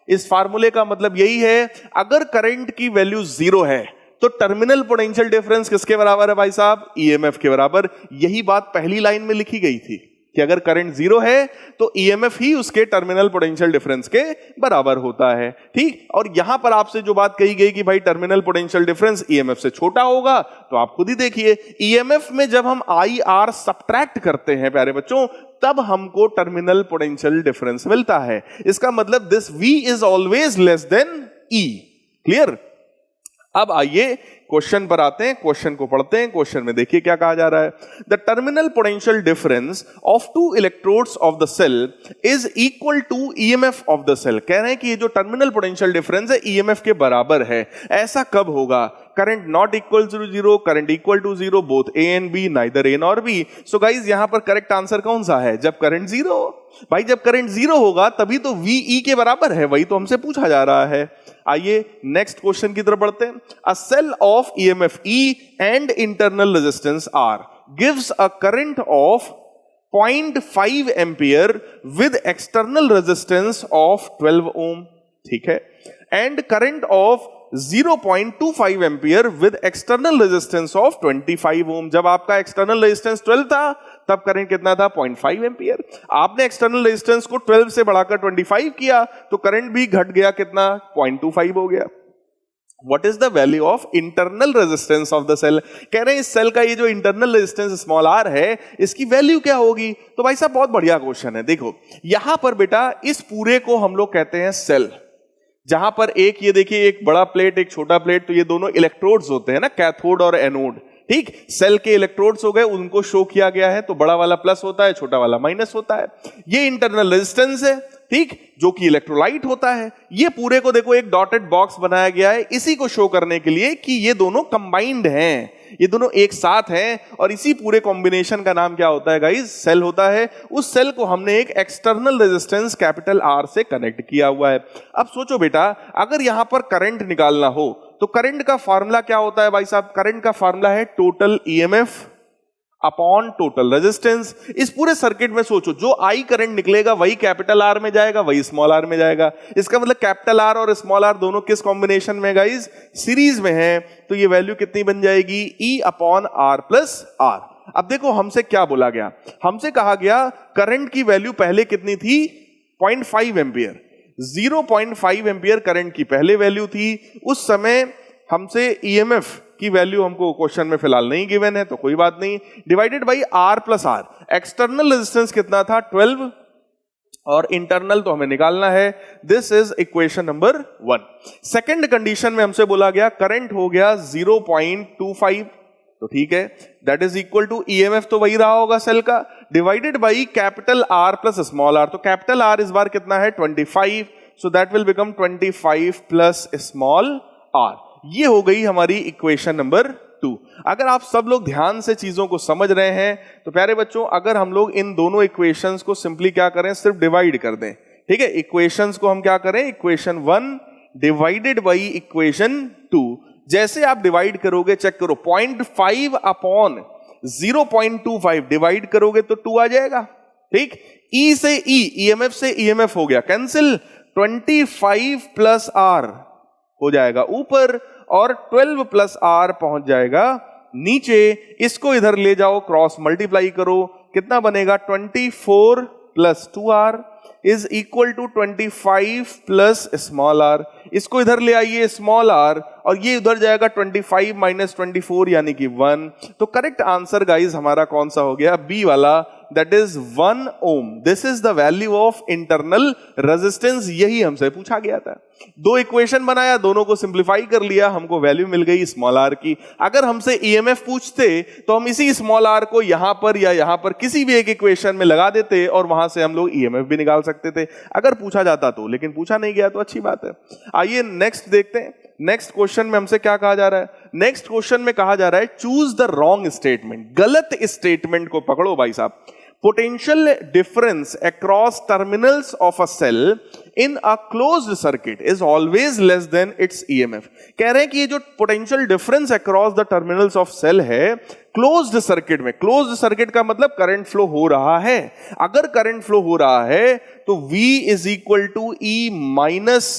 इस फार्मूले का मतलब यही है, अगर करंट की वैल्यू 0 है तो टर्मिनल पोटेंशियल डिफरेंस किसके बराबर है भाई साहब? ईएमएफ के बराबर। यही बात पहली लाइन में लिखी गई थी कि अगर करंट 0 है तो ईएमएफ ही उसके टर्मिनल पोटेंशियल डिफरेंस के बराबर होता है। ठीक। और यहां पर आपसे जो बात कही गई कि भाई टर्मिनल पोटेंशियल डिफरेंस ईएमएफ से छोटा होगा, तो आप खुद ही देखिए ईएमएफ में जब हम आई आर सब्ट्रैक्ट करते हैं प्यारे बच्चों, तब हमको टर्मिनल पोटेंशियल डिफरेंस मिलता है। इसका मतलब this V is always less then E। Clear? अब आइए क्वेश्चन पर आते हैं, क्वेश्चन को पढ़ते हैं। क्वेश्चन में देखिए क्या कहा जा रहा है। The terminal potential difference of two electrodes of the cell is equal to EMF of the cell. कह रहे हैं कि ये जो टर्मिनल पोटेंशियल डिफरेंस है ईएमएफ के बराबर है। ऐसा कब होगा? Current not equal to 0, current equal to 0, both A and B, neither A nor B। So guys यहां पर करेक्ट आंसर कौन सा है? जब करंट 0 हो। भाई जब करंट 0 होगा तभी तो V E के बराबर है, वही तो हमसे पूछा जा रहा है। आइए नेक्स्ट क्वेश्चन की तरफ बढ़ते हैं। A cell of EMF E and internal resistance R gives a current of 0.5 ampere with external resistance of 12 ohm. ठीक है। And current of 0.25 ampere with external resistance of 25 ohm. जब आपका एक्सटर्नल रेजिस्टेंस 12 था तब करंट कितना था? 0.5 ampere. आपने external resistance को 12 से बढ़ाकर 25 किया तो करंट भी घट गया, कितना? 0.25 हो गया। What is the value of internal resistance of the cell? कह रहे हैं इस सेल का ये जो इंटरनल रेजिस्टेंस स्मॉल r है इसकी वैल्यू क्या होगी? तो भाई साहब बहुत बढ़िया क्वेश्चन है। देखो यहां पर बेटा इस पूरे को हम लोग कहते हैं सेल, जहां पर एक ये देखिए एक बड़ा प्लेट एक छोटा प्लेट, तो ये दोनों इलेक्ट्रोड्स होते हैं ना, कैथोड और एनोड। ठीक। सेल के इलेक्ट्रोड्स हो गए, उनको शो किया गया है, तो बड़ा वाला प्लस होता है, छोटा वाला माइनस होता है। ये इंटरनल रेजिस्टेंस है, ठीक, जो कि इलेक्ट्रोलाइट होता है। ये पूरे को देखो एक डॉटेड बॉक्स बनाया गया है इसी को शो करने के लिए कि ये दोनों कंबाइंड हैं, ये दोनों एक साथ हैं, और इसी पूरे कॉम्बिनेशन का नाम क्या होता है गाइस? सेल होता है। उस सेल को हमने एक एक्सटर्नल रेजिस्टेंस कैपिटल R से कनेक्ट किया हुआ है। अब सोचो बेटा, अगर यहां पर करंट निकालना हो तो करंट का फार्मूला क्या होता है भाई साहब? करंट का फार्मूला है total EMF upon total resistance. इस पूरे सर्किट में सोचो, जो आई करंट निकलेगा वही कैपिटल R में जाएगा, वही स्मॉल r में जाएगा। इसका मतलब कैपिटल R और स्मॉल r दोनों किस कॉम्बिनेशन में गाइस? सीरीज में है। तो ये वैल्यू कितनी बन जाएगी? E upon R plus R। अब देखो हमसे क्या बोला गया? हमसे कहा गया करंट की वैल्यू पहले कितनी थी? 0.5 एम्पियर। 0.5 एम्पियर करंट की पहले वैल्यू थी। उस समय हमसे ईएमएफ की वैल्यू हमको क्वेश्चन में फिलहाल नहीं गिवन है, तो कोई बात नहीं। Divided by R plus R, external resistance कितना था 12 और इंटरनल तो हमें निकालना है। This is equation number 1। Second condition में हमसे बोला गया करंट हो गया 0.25, तो ठीक है, that is equal to EMF तो वही रहा होगा सेल का, divided by capital R plus small R. तो कैपिटल आर इस बार कितना है 25, so that will become 25 plus small R. ये हो गई हमारी इक्वेशन नंबर 2। अगर आप सब लोग ध्यान से चीजों को समझ रहे हैं तो प्यारे बच्चों, अगर हम लोग इन दोनों इक्वेशंस को सिंपली क्या करें, सिर्फ डिवाइड कर दें, ठीक है। इक्वेशंस को हम क्या करें, इक्वेशन 1 डिवाइडेड बाई इक्वेशन 2। जैसे आप डिवाइड करोगे, चेक करो, 0.5 अपॉन 0.25 डिवाइड करोगे तो 2 आ जाएगा, ठीक। ई से ई, ईएमएफ से ईएमएफ हो गया कैंसिल, 25 प्लस आर हो जाएगा ऊपर और 12 प्लस आर पहुंच जाएगा नीचे। इसको इधर ले जाओ, क्रॉस मल्टीप्लाई करो, कितना बनेगा 24 plus 2r is equal to 25 plus small R. इसको इधर ले आइए स्मॉल आर, और ये उधर जाएगा 25 माइनस 24 यानी कि 1। तो करेक्ट आंसर गाइज हमारा कौन सा हो गया, बी वाला, that is 1 ohm. This is the value of internal resistance, यही हमसे पूछा गया था। दो इक्वेशन बनाया, दोनों को सिंप्लीफाई कर लिया, हमको वैल्यू मिल गई स्मॉल आर की। अगर हमसे ईएमएफ पूछते तो हम इसी स्मॉल आर को यहां पर या यहां पर किसी भी एक इक्वेशन में लगा देते और वहां से हम लोग ईएमएफ भी निकाल सकते थे, अगर पूछा जाता तो। लेकिन पूछा नहीं गया तो अच्छी बात है। आइए नेक्स्ट देखते हैं। नेक्स्ट क्वेश्चन में हमसे क्या कहा जा रहा है, नेक्स्ट क्वेश्चन में कहा जा रहा है चूज द रॉन्ग स्टेटमेंट। गलत स्टेटमेंट को पकड़ो भाई साहब। Potential difference across terminals of a cell in a closed circuit is always less than its EMF। कह रहे हैं कि ये जो potential difference across the terminals of cell है closed circuit में, closed circuit का मतलब current flow हो रहा है। अगर current flow हो रहा है तो V is equal to E minus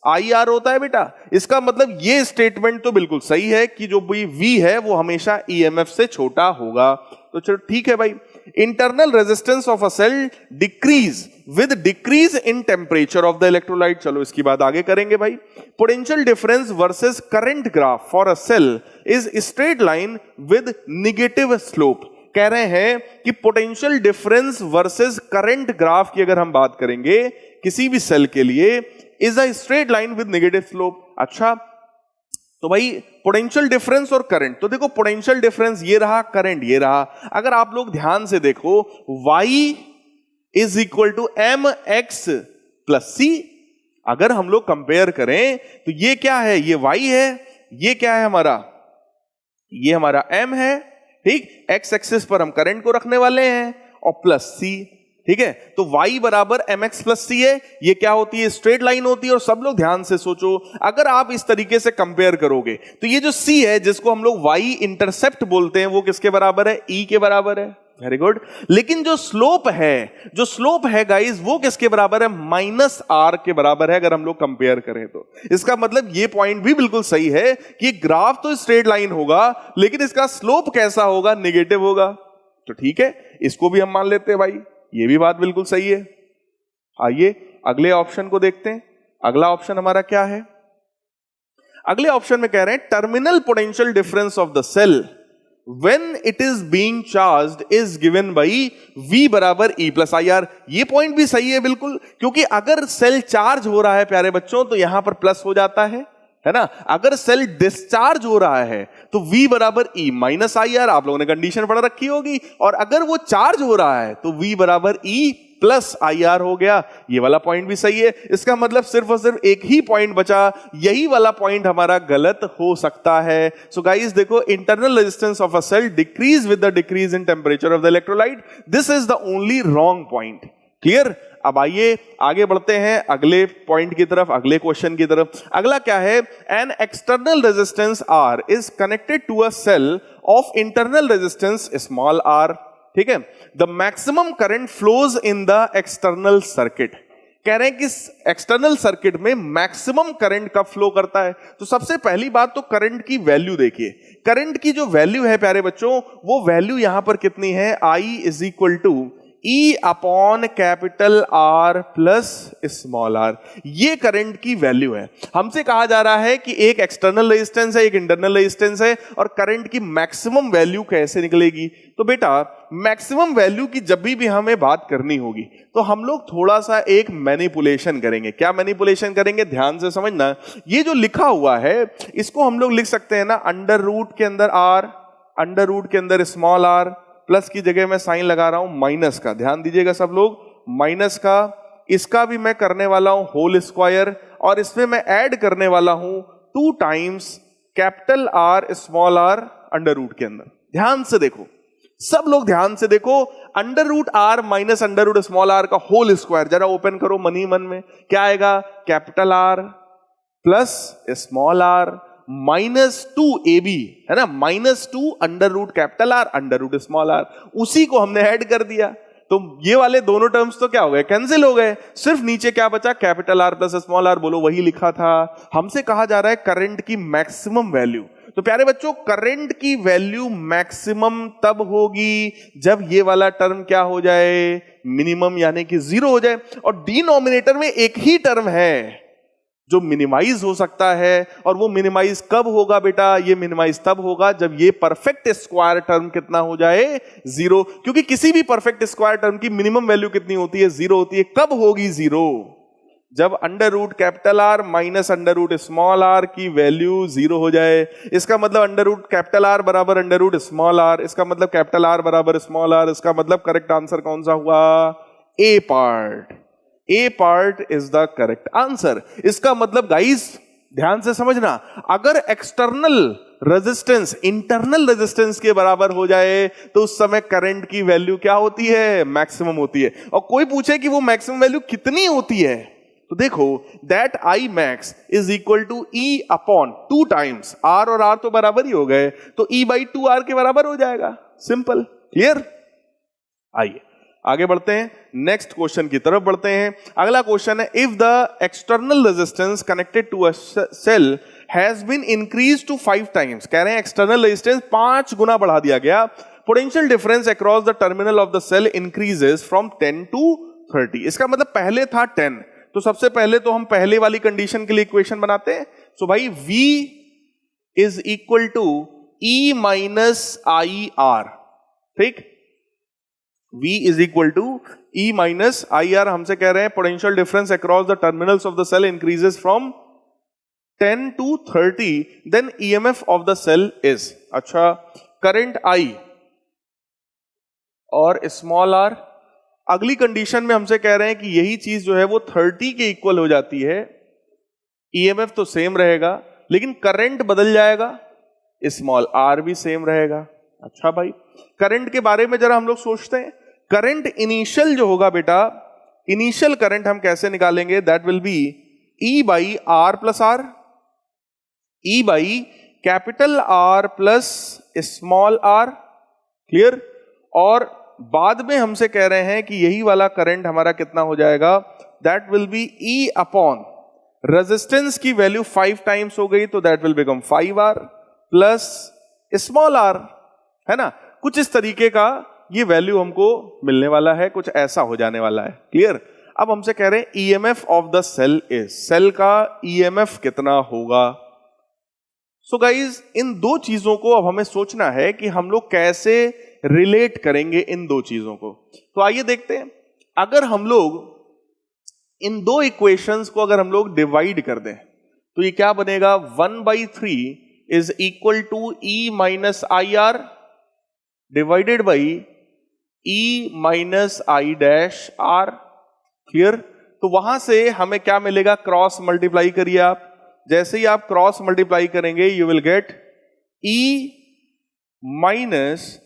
IR होता है बेटा। इसका मतलब ये स्टेटमेंट तो बिल्कुल सही है कि जो V है वो हमेशा EMF से छोटा होगा। तो चलो ठीक है भाई। Internal resistance of a cell decrease with decrease in temperature of the electrolyte. चलो इसकी बात आगे करेंगे भाई। Potential difference versus current graph for a cell is straight line with negative slope. कह रहे हैं कि potential difference versus current graph की अगर हम बात करेंगे किसी भी सेल के लिए, is a straight line with negative slope. अच्छा, तो भाई पोटेंशियल डिफरेंस और करंट, तो देखो पोटेंशियल डिफरेंस ये रहा, करंट ये रहा। अगर आप लोग ध्यान से देखो, y is equal to M X plus C. अगर हम लोग कंपेयर करें तो ये क्या है, ये y है, ये क्या है हमारा, ये हमारा m है, ठीक। x एक्सिस पर हम करंट को रखने वाले हैं और प्लस c, ठीक है। तो y बराबर mx प्लस सी है। ये क्या होती है, स्ट्रेट लाइन होती है। और सब लोग ध्यान से सोचो, अगर आप इस तरीके से कंपेयर करोगे तो ये जो c है जिसको हम लोग y इंटरसेप्ट बोलते हैं, वो किसके बराबर है, e के बराबर है। Very good. लेकिन जो स्लोप है गाइस, वो किसके बराबर है, माइनस r के बराबर है। अगर हम लोग कंपेयर करें तो इसका मतलब ये पॉइंट भी बिल्कुल सही है कि ग्राफ तो स्ट्रेट लाइन होगा लेकिन इसका स्लोप कैसा होगा, नेगेटिव होगा। तो ठीक है, इसको भी हम मान लेते हैं भाई, ये भी बात बिल्कुल सही है। आइए अगले ऑप्शन को देखते हैं। अगला ऑप्शन हमारा क्या है, अगले ऑप्शन में कह रहे हैं terminal potential difference of the cell when it is being charged is given by V बराबर E प्लस IR। ये पॉइंट भी सही है बिल्कुल, क्योंकि अगर सेल चार्ज हो रहा है प्यारे बच्चों तो यहां पर प्लस हो जाता है ना। अगर सेल डिस्चार्ज हो रहा है तो V बराबर E माइनस IR, आप लोगों ने कंडीशन पढ़ रखी होगी। और अगर वो चार्ज हो रहा है तो V बराबर E प्लस IR हो गया। ये वाला पॉइंट भी सही है। इसका मतलब सिर्फ और सिर्फ एक ही पॉइंट बचा, यही वाला पॉइंट हमारा गलत हो सकता है। सो गाइस देखो, internal resistance of a cell decrease with the decrease in temperature of the electrolyte. This is the only wrong point. Clear. अब आइए आगे बढ़ते हैं अगले पॉइंट की तरफ, अगले क्वेश्चन की तरफ। अगला क्या है, an external resistance R is connected to a cell of internal resistance small r। ठीक है, the maximum current flows in the external circuit. कह रहे हैं कि एक्सटर्नल सर्किट में मैक्सिमम करंट कब फ्लो करता है। तो सबसे पहली बात तो करंट की वैल्यू देखिए। करंट की जो वैल्यू है प्यारे बच्चों, वो वैल्यू यहां पर कितनी है, I is equal to E upon capital R plus small r, ये करंट की वैल्यू है। हमसे कहा जा रहा है कि एक एक्सटर्नल रेजिस्टेंस है, एक इंटरनल रेजिस्टेंस है, और करंट की मैक्सिमम वैल्यू कैसे निकलेगी। तो बेटा मैक्सिमम वैल्यू की जब भी हमें बात करनी होगी तो हम लोग थोड़ा सा एक मैनिपुलेशन करेंगे। क्या मैनिपुलेशन करेंगे, ध्यान से समझना। ये जो लिखा हुआ है इसको हम लोग लिख सकते हैं ना, अंडर रूट के अंदर r, अंडर रूट के अंदर स्मॉल r, प्लस की जगह मैं साइन लगा रहा हूं माइनस का, ध्यान दीजिएगा सब लोग, माइनस का। इसका भी मैं करने वाला हूं होल स्क्वायर, और इसमें मैं ऐड करने वाला हूं 2 times capital R small r under root के अंदर। ध्यान से देखो, सब लोग ध्यान से देखो, under root R minus under root small r का होल स्क्वायर, जरा ओपन करो मन ही मन में, क्या आएगा, capital R plus small r -2ab, है ना, -2 under root capital R under root small r, उसी को हमने ऐड कर दिया। तो ये वाले दोनों टर्म्स तो क्या हो गए, कैंसिल हो गए, सिर्फ नीचे क्या बचा, capital R plus small r, बोलो वही लिखा था। हमसे कहा जा रहा है करंट की मैक्सिमम वैल्यू। तो प्यारे बच्चों, करंट की वैल्यू मैक्सिमम तब होगी जब ये वाला टर्म क्या हो जाए, मिनिमम यानी कि 0 हो जाए। और डिनोमिनेटर में एक ही टर्म है जो मिनिमाइज हो सकता है, और वो मिनिमाइज कब होगा बेटा, ये मिनिमाइज तब होगा जब ये परफेक्ट स्क्वायर टर्म कितना हो जाए, 0। क्योंकि किसी भी परफेक्ट स्क्वायर टर्म की मिनिमम वैल्यू कितनी होती है, 0 होती है। कब होगी 0, जब under root capital R minus under root small r की वैल्यू 0 हो जाए। इसका मतलब अंडर रूट कैपिटल R बराबर अंडर रूट स्मॉल r, इसका मतलब कैपिटल R बराबर स्मॉल r, इसका मतलब करेक्ट आंसर कौन सा हुआ, A part. A part is the correct answer. इसका मतलब गाइस ध्यान से समझना, अगर एक्सटर्नल रेजिस्टेंस इंटरनल रेजिस्टेंस के बराबर हो जाए तो उस समय करंट की वैल्यू क्या होती है, मैक्सिमम होती है। और कोई पूछे कि वो मैक्सिमम वैल्यू कितनी होती है, तो देखो that I max is equal to E upon 2 times R, और R तो बराबर ही हो गए, तो E बाई 2R के बराबर हो जाएगा। Simple, clear. आइए आगे बढ़ते हैं, नेक्स्ट क्वेश्चन की तरफ बढ़ते हैं। अगला क्वेश्चन है, if the external resistance connected to a cell has been increase to 5 times, कह रहे हैं एक्सटर्नल रेजिस्टेंस 5 गुना बढ़ा दिया गया, potential difference across the terminal of the cell increases from 10 to 30। इसका मतलब पहले था 10, तो सबसे पहले तो हम पहले वाली कंडीशन के लिए इक्वेशन बनाते हैं। सो भाई V is equal to E minus I R, ठीक, V is equal to E minus I R. हमसे कह रहे हैं potential difference across the terminals of the cell increases from 10 to 30, then EMF of the cell is, अच्छा, current I और small r। अगली condition में हमसे कह रहे हैं कि यही चीज जो है वो 30 के इक्वल हो जाती है, EMF तो सेम रहेगा लेकिन करंट बदल जाएगा, स्मॉल r भी सेम रहेगा। अच्छा भाई, करंट के बारे में जरा हम लोग सोचते हैं। करंट इनिशियल जो होगा बेटा, इनिशियल करंट हम कैसे निकालेंगे, that will B E by R plus R, E by capital R plus small r, clear. और बाद में हमसे कह रहे हैं कि यही वाला करंट हमारा कितना हो जाएगा, that will B E upon resistance की वैल्यू 5 टाइम्स हो गई, तो that will become 5R plus small r, है ना। कुछ इस तरीके का ये वैल्यू हमको मिलने वाला है, कुछ ऐसा हो जाने वाला है, क्लियर। अब हमसे कह रहे हैं EMF of the cell is, cell का EMF कितना होगा। सो गाइज, इन दो चीजों को अब हमें सोचना है कि हम लोग कैसे रिलेट करेंगे इन दो चीजों को। तो आइए देखते हैं, अगर हम लोग इन दो इक्वेशंस को अगर हम लोग डिवाइड कर दें तो ये क्या बनेगा, 1/3 is equal to E minus I R divided by E minus I dash R, clear. तो वहां से हमें क्या मिलेगा, क्रॉस मल्टीप्लाई करिए आप, जैसे ही आप क्रॉस मल्टीप्लाई करेंगे you will get E minus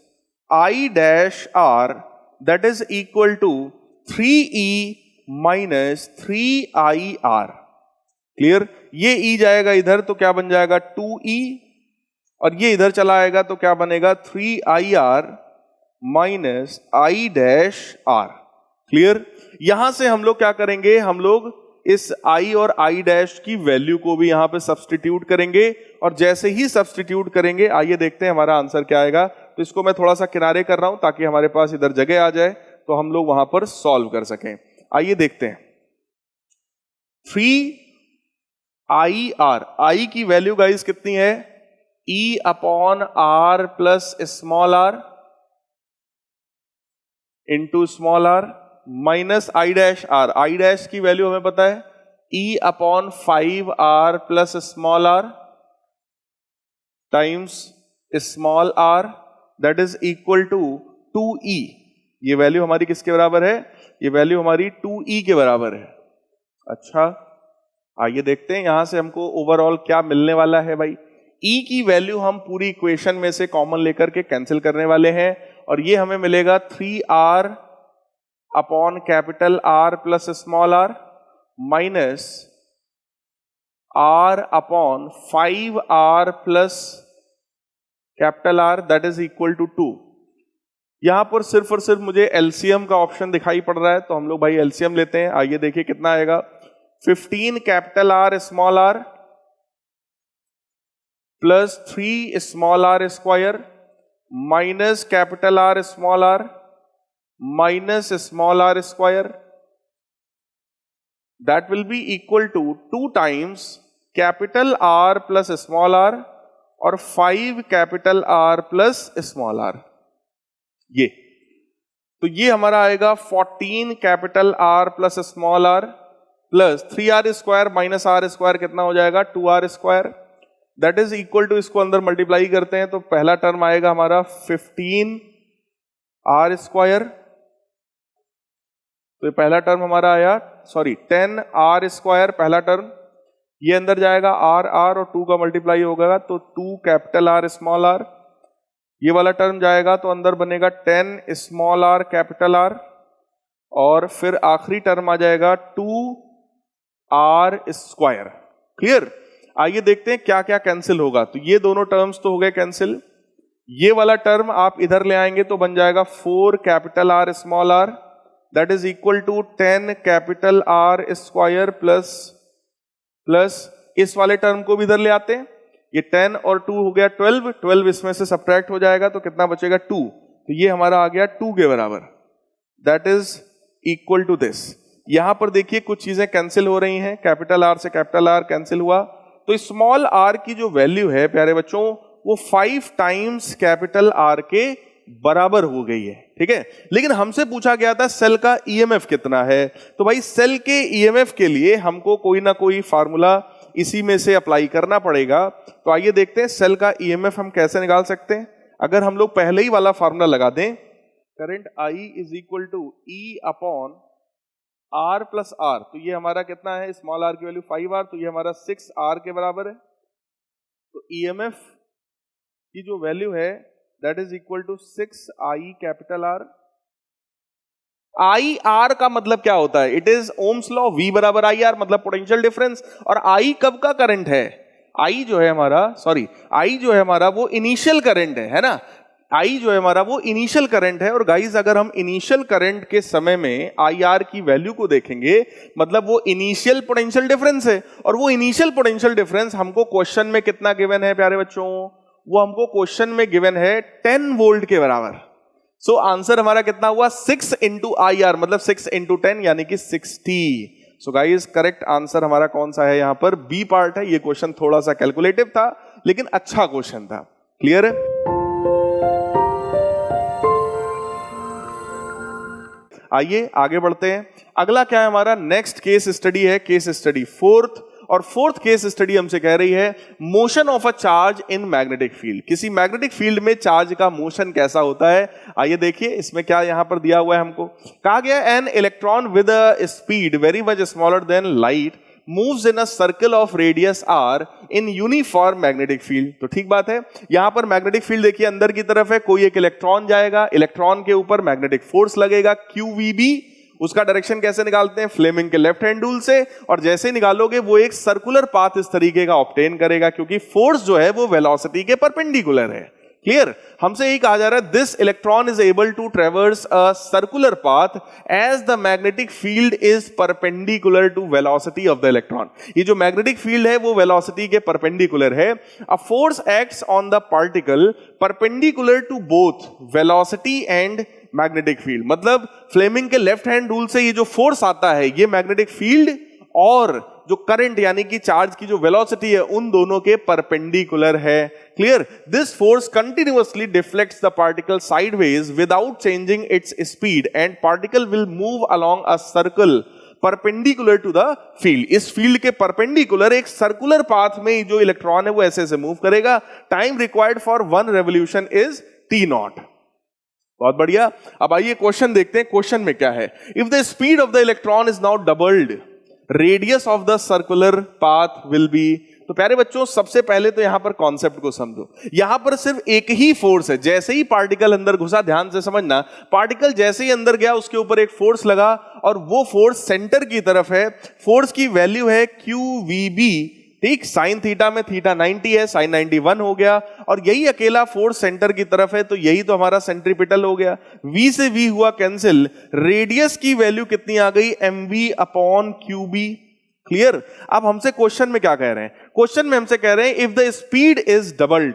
I dash R that is equal to 3E minus 3IR, clear. ये E जाएगा इधर तो क्या बन जाएगा 2E, और ये इधर चला आएगा तो क्या बनेगा 3IR minus I dash R, clear. यहां से हम लोग क्या करेंगे, हम लोग इस I और I डैश की वैल्यू को भी यहां पे सब्स्टिट्यूट करेंगे, और जैसे ही सब्स्टिट्यूट करेंगे आइए देखते हैं हमारा आंसर क्या आएगा। तो इसको मैं थोड़ा सा किनारे कर रहा हूं ताकि हमारे पास इधर जगह आ जाए, तो हम लोग वहां पर सॉल्व कर सकें। आइए देखते हैं। 3IR, आई की वैल्यू गाइस कितनी है? E upon R plus small r into small r minus I dash R। I dash की वैल्यू हमें पता है E upon 5R plus small r times small r, that is equal to 2E। ये value हमारी किसके बराबर है? ये वैल्यू हमारी 2E के बराबर है। अच्छा, आइए देखते हैं यहां से हमको ओवरऑल क्या मिलने वाला है भाई। E की वैल्यू हम पूरी इक्वेशन में से कॉमन लेकर के कैंसिल करने वाले हैं और ये हमें मिलेगा 3R upon capital R plus small r minus R upon 5R plus capital R, that is equal to 2। यहां पर सिर्फ और सिर्फ मुझे एलसीएम का ऑप्शन दिखाई पड़ रहा है, तो हम लोग भाई एलसीएम लेते हैं। आइए देखिए कितना आएगा। 15 capital R small r plus 3 small r square minus capital R small r minus small r square, that will be equal to 2 times capital R plus small r और 5 capital R plus small r। ये तो ये हमारा आएगा 14 capital R plus small r plus 3R square minus R square कितना हो जाएगा? 2R square, that is equal to, इसको अंदर मल्टीप्लाई करते हैं तो पहला टर्म आएगा हमारा 15R स्क्वायर, तो ये पहला टर्म हमारा आया, सॉरी 10R स्क्वायर पहला टर्म, ये अंदर जाएगा R और 2 का मल्टीप्लाई होगा तो 2 कैपिटल R स्मॉल r, ये वाला टर्म जाएगा तो अंदर बनेगा 10 स्मॉल r कैपिटल R और फिर आखिरी टर्म आ जाएगा 2R स्क्वायर। क्लियर? आइए देखते हैं क्या क्या कैंसिल होगा। तो ये दोनों टर्म्स तो हो गए कैंसिल, ये वाला टर्म आप इधर ले आएंगे तो बन जाएगा 4 capital R small r, that is equal to 10 capital R square plus इस वाले टर्म को भी इधर ले आते हैं, ये 10 और 2 हो गया 12, 12 इसमें से सब्ट्रैक्ट हो जाएगा तो कितना बचेगा? 2। तो ये हमारा आ गया 2 के बराबर, that is equal to this. यहां पर देखिए कुछ चीजें कैंसिल हो रही हैं, कैपिटल R से कैपिटल R कैंसिल हुआ, तो स्मॉल r की जो वैल्यू है प्यारे बच्चों वो 5 टाइम्स कैपिटल R के बराबर हो गई है। ठीक है, लेकिन हमसे पूछा गया था सेल का ईएमएफ कितना है, तो भाई सेल के ईएमएफ के लिए हमको कोई ना कोई फार्मूला इसी में से अप्लाई करना पड़ेगा। तो आइए देखते हैं सेल का ईएमएफ हम कैसे निकाल सकते हैं। अगर हम लोग पहले ही वाला फार्मूला लगा दें, current I is equal to E upon R plus R, तो ये हमारा कितना है? स्मॉल r की वैल्यू 5R, तो ये हमारा 6R के बराबर है। तो ईएमएफ की जो वैल्यू है that is equal to 6I capital R। I R का मतलब क्या होता है? It is Ohm's law, V बराबर आई आर, मतलब पोटेंशियल डिफरेंस। और I कब का करंट है? I जो है हमारा वो इनिशियल करंट है ना। I जो है हमारा वो इनिशियल करंट है। और गाइस अगर हम इनिशियल करंट के समय में IR की वैल्यू को देखेंगे, मतलब वो इनिशियल पोटेंशियल डिफरेंस है, और वो इनिशियल पोटेंशियल डिफरेंस हमको क्वेश्चन में कितना गिवन है प्यारे बच्चों? वो हमको क्वेश्चन में गिवन है 10 वोल्ट के बराबर। सो आंसर हमारा कितना हुआ? 6 इंटू IR, मतलब 6 इंटू 10 यानी कि 60। सो गाइस करेक्ट आंसर हमारा कौन सा है? यहां पर बी पार्ट है। ये क्वेश्चन थोड़ा सा कैलकुलेटिव था लेकिन अच्छा क्वेश्चन था। क्लियर है? आइए आगे बढ़ते हैं। अगला क्या है हमारा? नेक्स्ट केस स्टडी है, केस स्टडी फोर्थ। और फोर्थ केस स्टडी हमसे कह रही है motion of a charge in magnetic field. किसी मैग्नेटिक फील्ड में चार्ज का मोशन कैसा होता है? आइए देखिए इसमें क्या यहां पर दिया हुआ है। हमको कहा गया an electron with a speed very much smaller than light moves in a circle of radius r in uniform magnetic field। तो ठीक बात है, यहां पर मैग्नेटिक फील्ड देखिए अंदर की तरफ है, कोई एक इलेक्ट्रॉन जाएगा, इलेक्ट्रॉन के ऊपर मैग्नेटिक फोर्स लगेगा QVB। उसका डायरेक्शन कैसे निकालते हैं? फ्लेमिंग के लेफ्ट हैंड रूल से। और जैसे ही निकालोगे वो एक सर्कुलर पाथ इस तरीके का ऑब्टेन करेगा, क्योंकि फोर्स जो है वो वेलोसिटी के परपेंडिकुलर है। क्लियर? हमसे यही कहा जा रहा है this electron is able to traverse a circular path as the magnetic field is perpendicular to velocity of the electron. ये जो मैग्नेटिक फील्ड है वो वेलोसिटी के परपेंडिकुलर है। A force acts on the particle perpendicular to both velocity and magnetic field. मतलब Fleming के left hand rule से ये जो फोर्स आता है ये मैग्नेटिक फील्ड और जो करंट यानी कि चार्ज की जो वेलोसिटी है उन दोनों के परपेंडिकुलर है। Clear? This force continuously deflects the particle sideways without changing its speed and particle will move along a circle perpendicular to the field. इस फील्ड के परपेंडिकुलर एक सर्कुलर पाथ में जो इलेक्ट्रॉन है वो ऐसे ऐसे मूव करेगा। Time required for one revolution is t0। बहुत बढ़िया। अब आइए क्वेश्चन देखते हैं। क्वेश्चन में क्या है? If the speed of the electron is now doubled, radius of the circular path will be. तो प्यारे बच्चों सबसे पहले तो यहां पर कॉन्सेप्ट को समझो। यहां पर सिर्फ एक ही फोर्स है। जैसे ही पार्टिकल अंदर घुसा, ध्यान से समझना, पार्टिकल जैसे ही अंदर गया उसके ऊपर एक फोर्स लगा और वो फोर्स सेंटर की तरफ है। फोर्स की वैल्यू है QVB। ठीक, साइन थीटा में थीटा 90 है, साइन 91 हो गया और यही अकेला फोर्स सेंटर की तरफ है तो यही तो हमारा सेंट्रीपिटल हो गया। V से V हुआ कैंसिल। रेडियस की वैल्यू कितनी आ गई? mv upon QB। क्लियर? अब हमसे क्वेश्चन में क्या कह रहे हैं? क्वेश्चन में हमसे कह रहे हैं if the speed is doubled,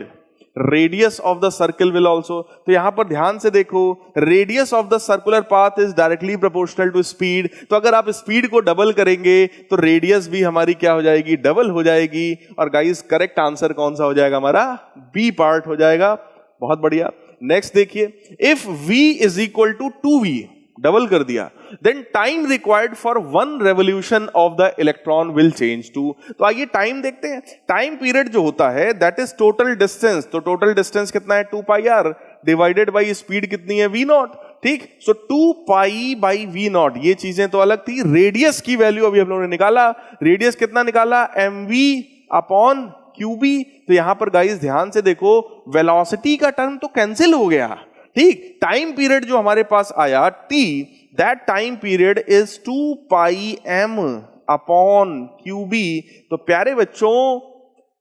radius of the circle will also. तो यहां पर ध्यान से देखो, radius of the circular path is directly proportional to speed. तो अगर आप स्पीड को डबल करेंगे तो रेडियस भी हमारी क्या हो जाएगी? डबल हो जाएगी। और गाइस करेक्ट आंसर कौन सा हो जाएगा? हमारा बी पार्ट हो जाएगा। बहुत बढ़िया। नेक्स्ट देखिए, if v is equal to 2v, double कर दिया, then time required for one revolution of the electron will change to. तो आइए टाइम देखते हैं। टाइम पीरियड जो होता है दैट इज टोटल डिस्टेंस। तो टोटल डिस्टेंस कितना है? 2πr डिवाइडेड बाई स्पीड कितनी है? v0। ठीक, सो 2π/v0। ये चीजें तो अलग थी। रेडियस की वैल्यू अभी हम लोगों ने निकाला। रेडियस कितना निकाला? mv upon QB। तो यहां पर गाइस ध्यान से देखो, वेलोसिटी का टर्म तो कैंसिल हो गया। ठीक, टाइम पीरियड जो हमारे पास आया t, that time period is 2πm upon QB। तो प्यारे बच्चों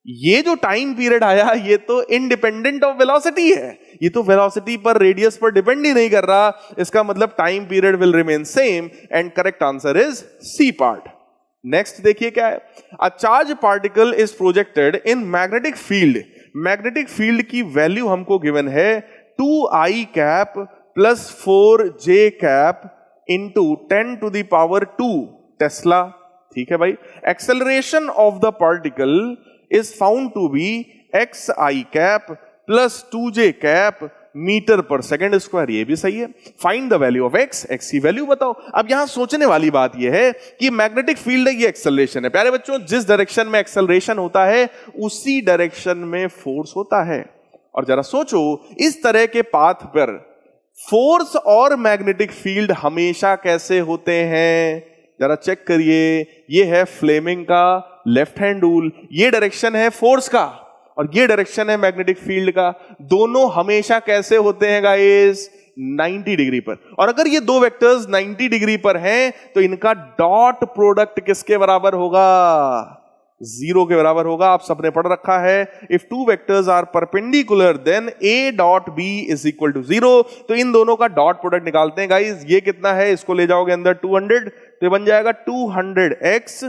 ये जो टाइम पीरियड आया ये तो इंडिपेंडेंट ऑफ वेलोसिटी है। ये तो वेलोसिटी पर, रेडियस पर डिपेंड ही नहीं कर रहा। इसका मतलब time period will remain same and correct answer is C part. Next देखिए क्या है? A charge particle is projected in magnetic field. Magnetic field की वैल्यू हमको गिवन है 2i cap plus 4j cap into 10⁻² tesla. ठीक है भाई। Acceleration of the particle is found to be xi cap plus 2j cap metre per second square. ये भी सही है। Find the value of x की वैल्यू बताओ। अब यहां सोचने वाली बात यह है कि मैग्नेटिक फील्ड है, ये एक्सेलरेशन है। प्यारे बच्चों जिस डायरेक्शन में एक्सेलरेशन होता है उसी डायरेक्शन में फोर्स होता है। और जरा सोचो, इस तरह के पाथ पर फोर्स और मैग्नेटिक फील्ड हमेशा कैसे होते हैं? जरा चेक करिए। ये है फ्लेमिंग का लेफ्ट हैंड रूल, ये डायरेक्शन है फोर्स का और ये डायरेक्शन है मैग्नेटिक फील्ड का। दोनों हमेशा कैसे होते हैं गाइस? 90 डिग्री पर। और अगर ये दो वेक्टर्स 90 डिग्री पर हैं तो इनका डॉट प्रोडक्ट किसके बराबर होगा? 0 के बराबर होगा। आप सबने पढ़ रखा है, if two vectors are perpendicular then a dot b is equal to 0। तो इन दोनों का डॉट प्रोडक्ट निकालते हैं गाइस। ये कितना है? इसको ले जाओगे अंदर 200, तो ये बन जाएगा 200x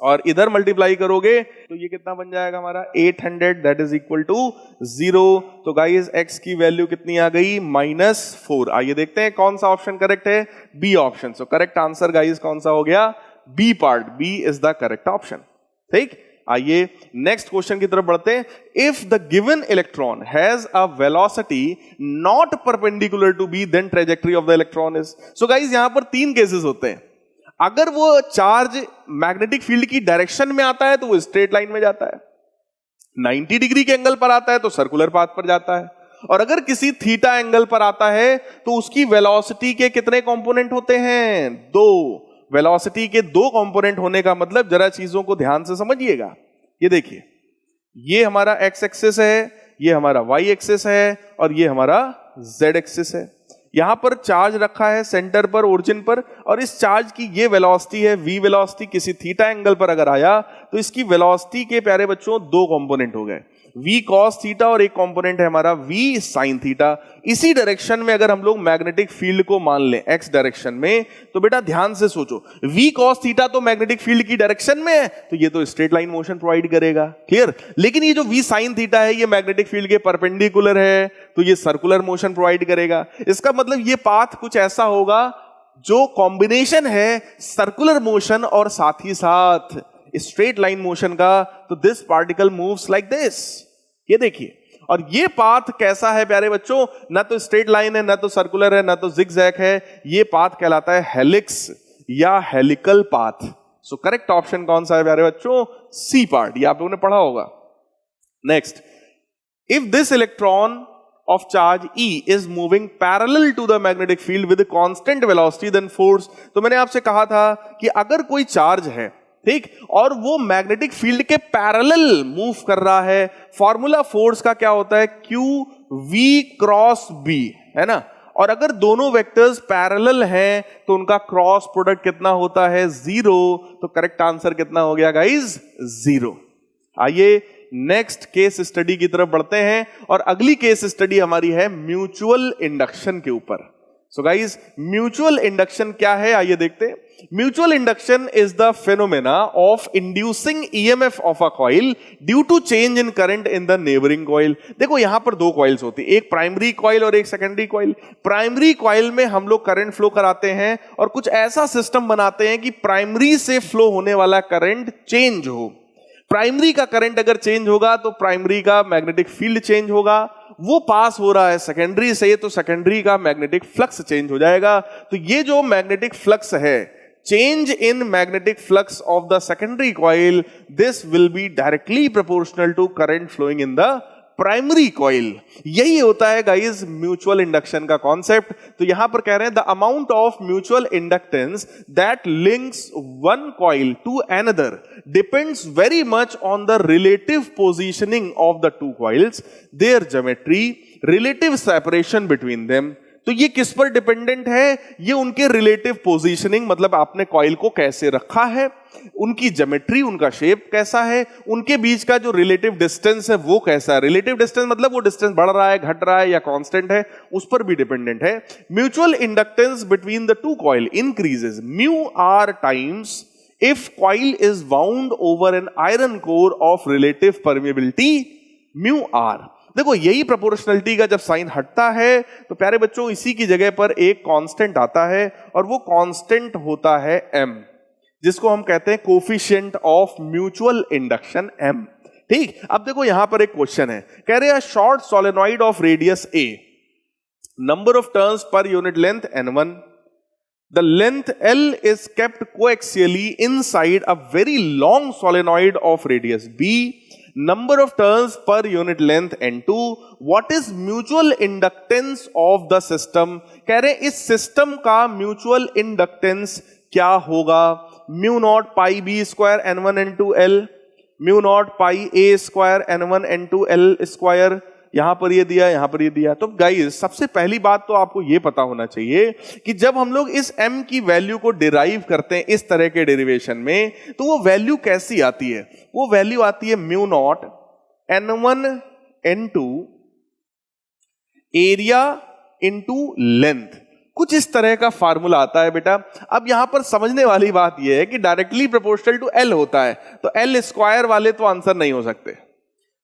और इधर मल्टीप्लाई करोगे तो ये कितना बन जाएगा हमारा? 800 दैट इज इक्वल टू 0। तो गाइस x की वैल्यू कितनी आ गई? -4। आइए देखते हैं कौन सा ऑप्शन करेक्ट है। B option. So correct answer guys कौन सा हो गया? B part. B is the correct option. ठीक, आइए नेक्स्ट क्वेश्चन की तरफ बढ़ते हैं। If the given electron has a velocity not perpendicular to B then trajectory of the electron is. So guys यहां पर 3 केसेस होते हैं। अगर वो चार्ज मैग्नेटिक फील्ड की डायरेक्शन में आता है तो वो स्ट्रेट लाइन में जाता है, 90 डिग्री के एंगल पर आता है तो सर्कुलर पाथ पर जाता है, और अगर किसी थीटा एंगल पर आता है तो उसकी वेलोसिटी के कितने कंपोनेंट होते हैं? 2। वेलोसिटी के 2 कंपोनेंट होने का मतलब, जरा चीजों को ध्यान से समझिएगा। ये देखिए, ये हमारा x एक्सिस है, ये हमारा y एक्सिस है और ये हमारा z एक्सिस है। यहां पर चार्ज रखा है सेंटर पर, ओरिजिन पर, और इस चार्ज की ये वेलोसिटी है v वेलोसिटी। किसी थीटा एंगल पर अगर आया तो इसकी वेलोसिटी के प्यारे बच्चों 2 कंपोनेंट हो गए। v cos थीटा और एक कंपोनेंट है हमारा v sin थीटा। इसी डायरेक्शन में अगर हम लोग मैग्नेटिक फील्ड को मान लें x डायरेक्शन में, तो बेटा ध्यान से सोचो, v cos थीटा तो मैग्नेटिक फील्ड की डायरेक्शन में है, तो ये तो स्ट्रेट लाइन मोशन प्रोवाइड करेगा, क्लियर। लेकिन ये जो v sin थीटा है ये मैग्नेटिक फील्ड के परपेंडिकुलर है, तो ये सर्कुलर मोशन प्रोवाइड करेगा। इसका मतलब ये पाथ कुछ ऐसा होगा जो कॉम्बिनेशन है सर्कुलर मोशन और साथ ही साथ स्ट्रेट लाइन मोशन का। तो this particle moves like this, ये देखिए। और ये पाथ कैसा है प्यारे बच्चों, ना तो स्ट्रेट लाइन है, ना तो सर्कुलर है, ना तो जिगजैग है, ये पाथ कहलाता है हेलिक्स या helical path. So correct option कौन सा है प्यारे बच्चों, सी पार्ट, ये आप लोगों ने पढ़ा होगा। Next, if this electron of charge E is moving parallel to the magnetic field with a constant velocity then force। तो मैंने आपसे कहा था कि अगर कोई चार्ज है, ठीक, और वो मैग्नेटिक फील्ड के पैरेलल मूव कर रहा है, फॉर्मूला फोर्स का क्या होता है, Q V क्रॉस B, है ना। और अगर दोनों वेक्टर्स पैरेलल हैं तो उनका क्रॉस प्रोडक्ट कितना होता है, 0। तो करेक्ट आंसर कितना हो गया गाइज, 0। आइए नेक्स्ट केस स्टडी की तरफ बढ़ते हैं, और अगली केस स्टडी हमारी है म्यूचुअल इंडक्शन के ऊपर। सो गाइस, म्यूचुअल इंडक्शन क्या है, आइए देखते हैं। Mutual induction is the phenomena of inducing EMF of a coil due to change in current in the neighbouring coil. देखो यहां पर दो कॉइल्स होती है, एक प्राइमरी कॉइल और एक सेकेंडरी कॉइल। प्राइमरी कॉइल में हम लोग करंट फ्लो कराते हैं और कुछ ऐसा सिस्टम बनाते हैं कि प्राइमरी से फ्लो होने वाला करंट चेंज हो। प्राइमरी का करंट अगर चेंज होगा तो प्राइमरी का मैग्नेटिक फील्ड चेंज होगा, वो पास हो रहा है सेकेंडरी से, तो सेकेंडरी का मैग्नेटिक फ्लक्स चेंज हो जाएगा। तो ये जो मैग्नेटिक फ्लक्स है, change in magnetic flux of the secondary coil, this will be directly proportional to current flowing in the primary coil. यही होता है गाइस म्यूचुअल इंडक्शन का कॉन्सेप्ट। तो यहां पर कह रहे हैं the amount of mutual inductance that links one coil to another depends very much on the relative positioning of the two coils, their geometry, relative separation between them. तो ये किस पर डिपेंडेंट है, ये उनके रिलेटिव पोजीशनिंग, मतलब आपने coil को कैसे रखा है, उनकी ज्योमेट्री, उनका शेप कैसा है, उनके बीच का जो रिलेटिव डिस्टेंस है वो कैसा है। रिलेटिव डिस्टेंस मतलब वो डिस्टेंस बढ़ रहा है, घट रहा है या कांस्टेंट है, उस पर भी डिपेंडेंट है। Mutual inductance between the two coil increases mu R times if coil is wound over an iron core of relative permeability mu R. देखो यही प्रोपोर्शनलिटी का जब साइन हटता है तो प्यारे बच्चों इसी की जगह पर एक कांस्टेंट आता है, और वो कांस्टेंट होता है m, जिसको हम कहते हैं coefficient of mutual induction m। ठीक, अब देखो यहां पर एक क्वेश्चन है, कह रहे हैं short solenoid of radius a, number of turns per unit length n1, the length L is kept coaxially inside a very long solenoid of radius b, number of turns per unit length n2, what is mutual inductance of the system। कह रहे हैं इस system का mutual inductance क्या होगा, mu naught pi B square n1 n2 L, mu naught pi a square n1 n2 L square. यहां पर ये दिया, यहां पर ये दिया। तो गाइस सबसे पहली बात तो आपको ये पता होना चाहिए कि जब हम लोग इस m की वैल्यू को डिराइव करते हैं इस तरह के डेरिवेशन में, तो वो वैल्यू कैसी आती है, वो वैल्यू आती है mu naught n1 n2 area into length, कुछ इस तरह का फार्मूला आता है बेटा। अब यहां पर समझने वाली बात यह है कि डायरेक्टली प्रोपोर्शनल टू L होता है, तो L स्क्वायर वाले तो आंसर नहीं हो सकते,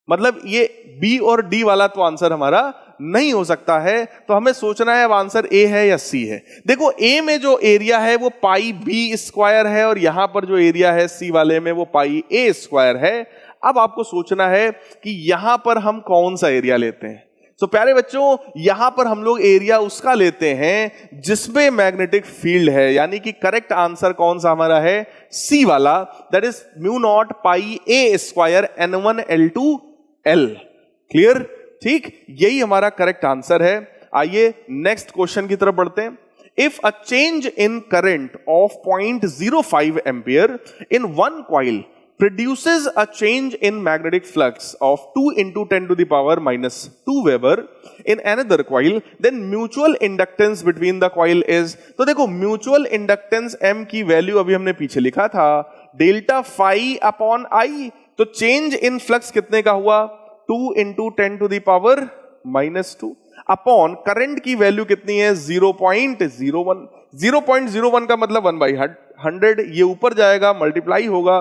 मतलब ये B और D वाला तो आंसर हमारा नहीं हो सकता है। तो हमें सोचना है अब आंसर A है या C है। देखो A में जो एरिया है वो पाई B स्क्वायर है, और यहां पर जो एरिया है C वाले में वो पाई A स्क्वायर है। अब आपको सोचना है कि यहां पर हम कौन सा एरिया लेते हैं। तो प्यारे बच्चों यहां पर हम लोग एरिया उसका लेते हैं जिसमें मैग्नेटिक फील्ड है, यानी कि करेक्ट आंसर कौन सा हमारा है, सी वाला, that is mu naught pi A square n1 L2 L। Clear, ठीक, यही हमारा करेक्ट आंसर है। आइए नेक्स्ट क्वेश्चन की तरफ बढ़ते हैं। If a change in current of 0.05 ampere in one coil produces a change in magnetic flux of 2 into 10 to the power minus 2 Weber in another coil, then mutual inductance between the coil is। तो देखो mutual inductance M की value अभी हमने पीछे लिखा था delta phi upon I, तो change in flux कितने का हुआ, 2 into 10 to the power -2 upon current की वैल्यू कितनी है 0.01। 0.01 का मतलब 1/100, ये ऊपर जाएगा मल्टीप्लाई होगा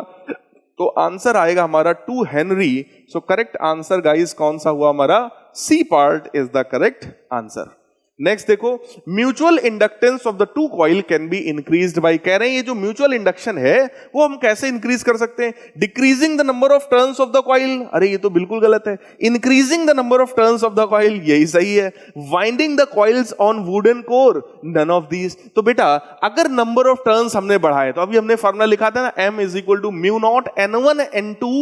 तो आंसर आएगा हमारा 2 henry. So correct answer guys कौन सा हुआ हमारा, C part is the correct answer. Next देखो, mutual inductance of the two coil can be increased by, कह रहे हैं ये जो म्यूचुअल इंडक्शन है वो हम कैसे इंक्रीज कर सकते हैं, decreasing the number of turns of the coil. अरे ये तो बिल्कुल गलत है, increasing the number of turns of the coil यही सही है। Winding the coils on wooden core, none of these. तो बेटा अगर नंबर ऑफ टर्न्स हमने बढ़ाए तो अभी हमने फॉर्मूला लिखा था ना, m is equal to mu naught n1 n2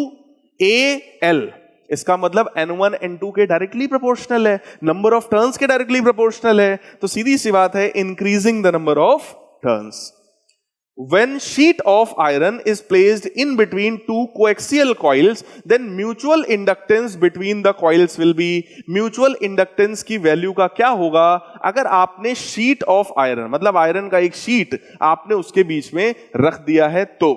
al, इसका मतलब n1 n2 के डायरेक्टली प्रोपोर्शनल है, नंबर ऑफ टर्न्स के डायरेक्टली प्रोपोर्शनल है, तो सीधी सी बात है increasing the number of turns. When sheet of iron is placed in between two coaxial coils, then mutual inductance between the coils will be, mutual inductance की value का क्या होगा अगर आपने sheet of iron, मतलब आयरन का एक sheet आपने उसके बीच में रख दिया है तो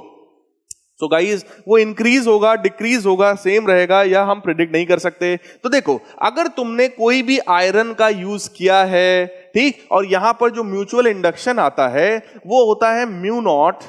सो गाइज वो इंक्रीज होगा, डिक्रीज होगा, सेम रहेगा, या हम प्रिडिक्ट नहीं कर सकते। तो देखो अगर तुमने कोई भी आयरन का यूज किया है, ठीक, और यहां पर जो म्यूचुअल इंडक्शन आता है वो होता है mu naught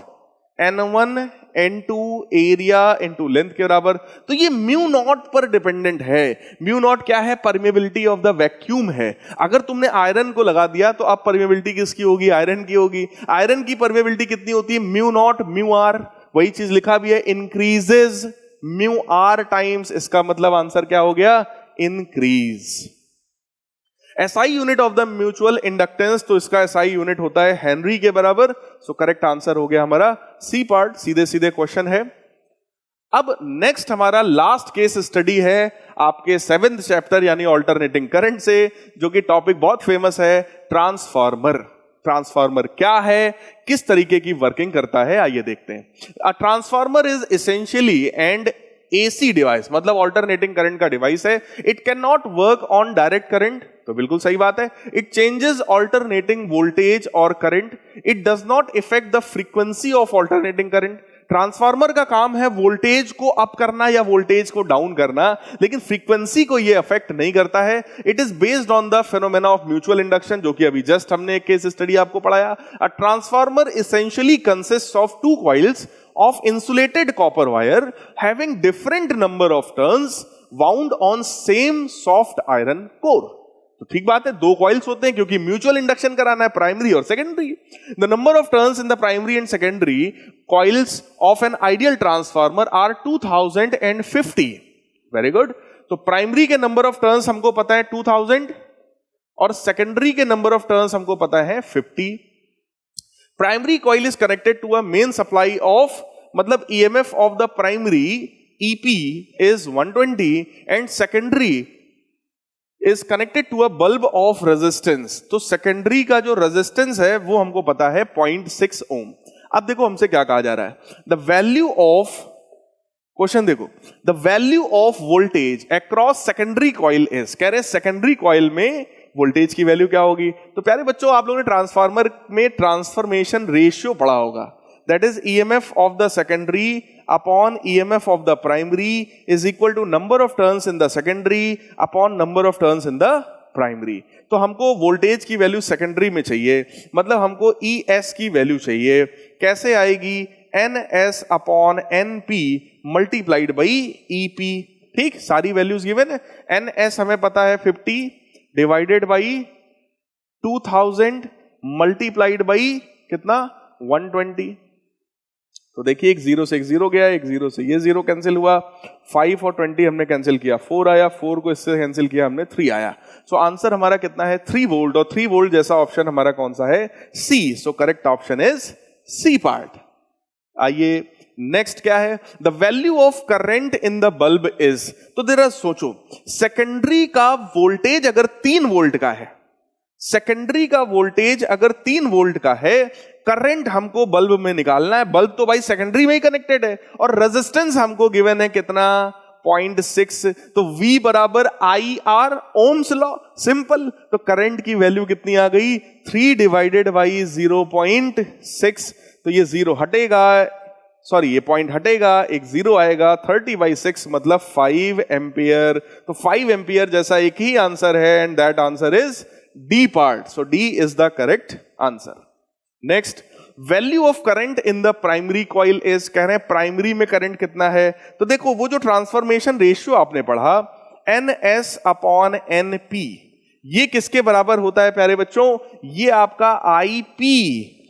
n1 n2 area into length के बराबर, तो ये म्यू नॉट पर डिपेंडेंट है। म्यू नॉट क्या है, परमेबिलिटी ऑफ द वैक्यूम है। अगर तुमने आयरन को लगा दिया तो अब परमेबिलिटी किसकी होगी, आयरन की होगी। आयरन की परमेबिलिटी कितनी होती है, म्यू नॉट म्यू आर, वही चीज लिखा भी है, इंक्रीजेज म्यू आर टाइम्स, इसका मतलब आंसर क्या हो गया, increase. SI unit of the mutual inductance, तो इसका SI यूनिट होता है हेनरी के बराबर। सो करेक्ट आंसर हो गया हमारा सी पार्ट, सीधे सीधे क्वेश्चन है। अब नेक्स्ट हमारा लास्ट केस स्टडी है आपके 7th चैप्टर यानी ऑल्टरनेटिंग करंट से, जो कि टॉपिक बहुत फेमस है, ट्रांसफार्मर। ट्रांसफार्मर क्या है, किस तरीके की वर्किंग करता है, आइए देखते हैं। A transformer is essentially and AC device, मतलब ऑल्टरनेटिंग करंट का डिवाइस है। It can not work on direct current, तो बिल्कुल सही बात है। इट चेंजेस ऑल्टरनेटिंग वोल्टेज और current. It does not effect the frequency of alternating current. Transformer का काम है वोल्टेज को अप करना या वोल्टेज को डाउन करना, लेकिन फ्रीक्वेंसी को ये अफेक्ट नहीं करता है। It is based on the phenomena of mutual induction, जो कि अभी जस्ट हमने एक केस स्टडी आपको पढ़ाया। A transformer essentially consists of two coils of insulated copper wire having different number of turns wound on same soft iron core। तो ठीक बात है, दो कॉइल्स होते हैं क्योंकि म्यूचुअल इंडक्शन कराना है, प्राइमरी और secondary. The number of turns in the primary and secondary coils of an ideal transformer are 2050। Very good. तो प्राइमरी के नंबर ऑफ टर्न्स हमको पता है 2000 और सेकेंडरी के नंबर ऑफ टर्न्स हमको पता है 50। Primary coil is connected to a main supply of, मतलब EMF of the primary EP is 120 and secondary is connected to a bulb of resistance. तो सेकेंडरी का जो रेजिस्टेंस है वो हमको पता है 0.6 ओम। अब देखो हमसे क्या कहा जा रहा है, द वैल्यू ऑफ, क्वेश्चन देखो, the value of voltage across secondary coil is, कह रहे सेकेंडरी कॉइल में वोल्टेज की वैल्यू क्या होगी। तो प्यारे बच्चों आप लोगों ने ट्रांसफार्मर में ट्रांसफॉर्मेशन रेशियो पढ़ा होगा, that is EMF of the secondary upon EMF of the primary is equal to number of turns in the secondary upon number of turns in the primary. तो हमको वोल्टेज की value secondary में चाहिए, मतलब हमको ES की value चाहिए। कैसे आएगी, NS upon NP multiplied by EP। ठीक, सारी वैल्यूज गिवन है। NS हमें पता है 50 डिवाइडेड बाई 2000 मल्टीप्लाइड बाई कितना, 120। तो देखिए एक 0 से एक 0 गया, एक 0 से ये 0 कैंसिल हुआ, 5 और 20 हमने कैंसिल किया, 4 आया, 4 को इससे कैंसिल किया हमने, 3 आया। सो आंसर हमारा कितना है, 3 वोल्ट, और 3 वोल्ट जैसा ऑप्शन हमारा कौन सा है, C। So correct option is C part. आइए नेक्स्ट क्या है, the value of current in the bulb is, तो जरा सोचो, सेकेंडरी का वोल्टेज अगर 3 वोल्ट का है, सेकेंडरी का वोल्टेज अगर 3 वोल्ट का है, करंट हमको बल्ब में निकालना है, बल्ब तो भाई सेकेंडरी में ही कनेक्टेड है, और रेजिस्टेंस हमको गिवन है कितना, 0.6। तो V बराबर IR, ओम्स लॉ, सिंपल। तो करंट की वैल्यू कितनी आ गई, 3 डिवाइडेड बाई 0.6। तो ये 0 हटेगा, सॉरी ये पॉइंट हटेगा, एक जीरो आएगा, 30/6 मतलब 5 एम्पियर। तो 5 एम्पियर जैसा एक ही आंसर है and that answer is D part. So D is the correct answer. Next, value of current in the primary coil is, कह रहे हैं प्राइमरी में करंट कितना है। तो देखो वो जो ट्रांसफॉर्मेशन रेशियो आपने पढ़ा NS/NP, ये किसके बराबर होता है प्यारे बच्चों, ये आपका IP/IS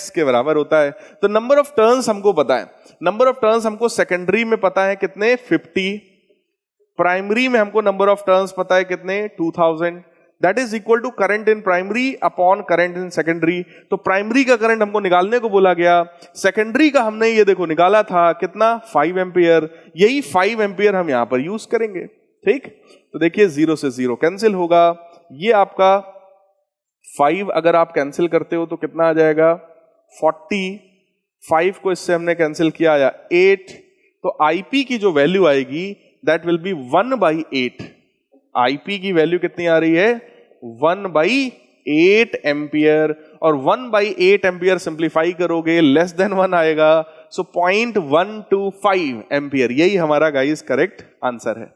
के बराबर होता है। तो नंबर ऑफ टर्न्स हमको पता है, नंबर ऑफ टर्न्स हमको सेकेंडरी में पता है कितने 50, प्राइमरी में हमको नंबर ऑफ टर्न्स पता है कितने 2000, that is equal to current in primary upon current in secondary. तो प्राइमरी का करंट हमको निकालने को बोला गया, सेकेंडरी का हमने ये देखो निकाला था कितना 5 एम्पियर, यही 5 एम्पियर हम यहां पर यूज करेंगे। ठीक, तो देखिए 0 से 0 कैंसिल होगा, ये आपका 5 अगर आप कैंसिल करते हो तो कितना आ जाएगा 40, 5 को इससे हमने कैंसिल किया आया 8, तो IP की जो वैल्यू आएगी दैट विल बी 1/8। IP की वैल्यू कितनी आ रही है 1/8 एम्पियर, और 1/8 एम्पियर सिंप्लीफाई करोगे लेस देन 1 आएगा, सो 0.125 एम्पियर, यही हमारा गाइस करेक्ट आंसर है।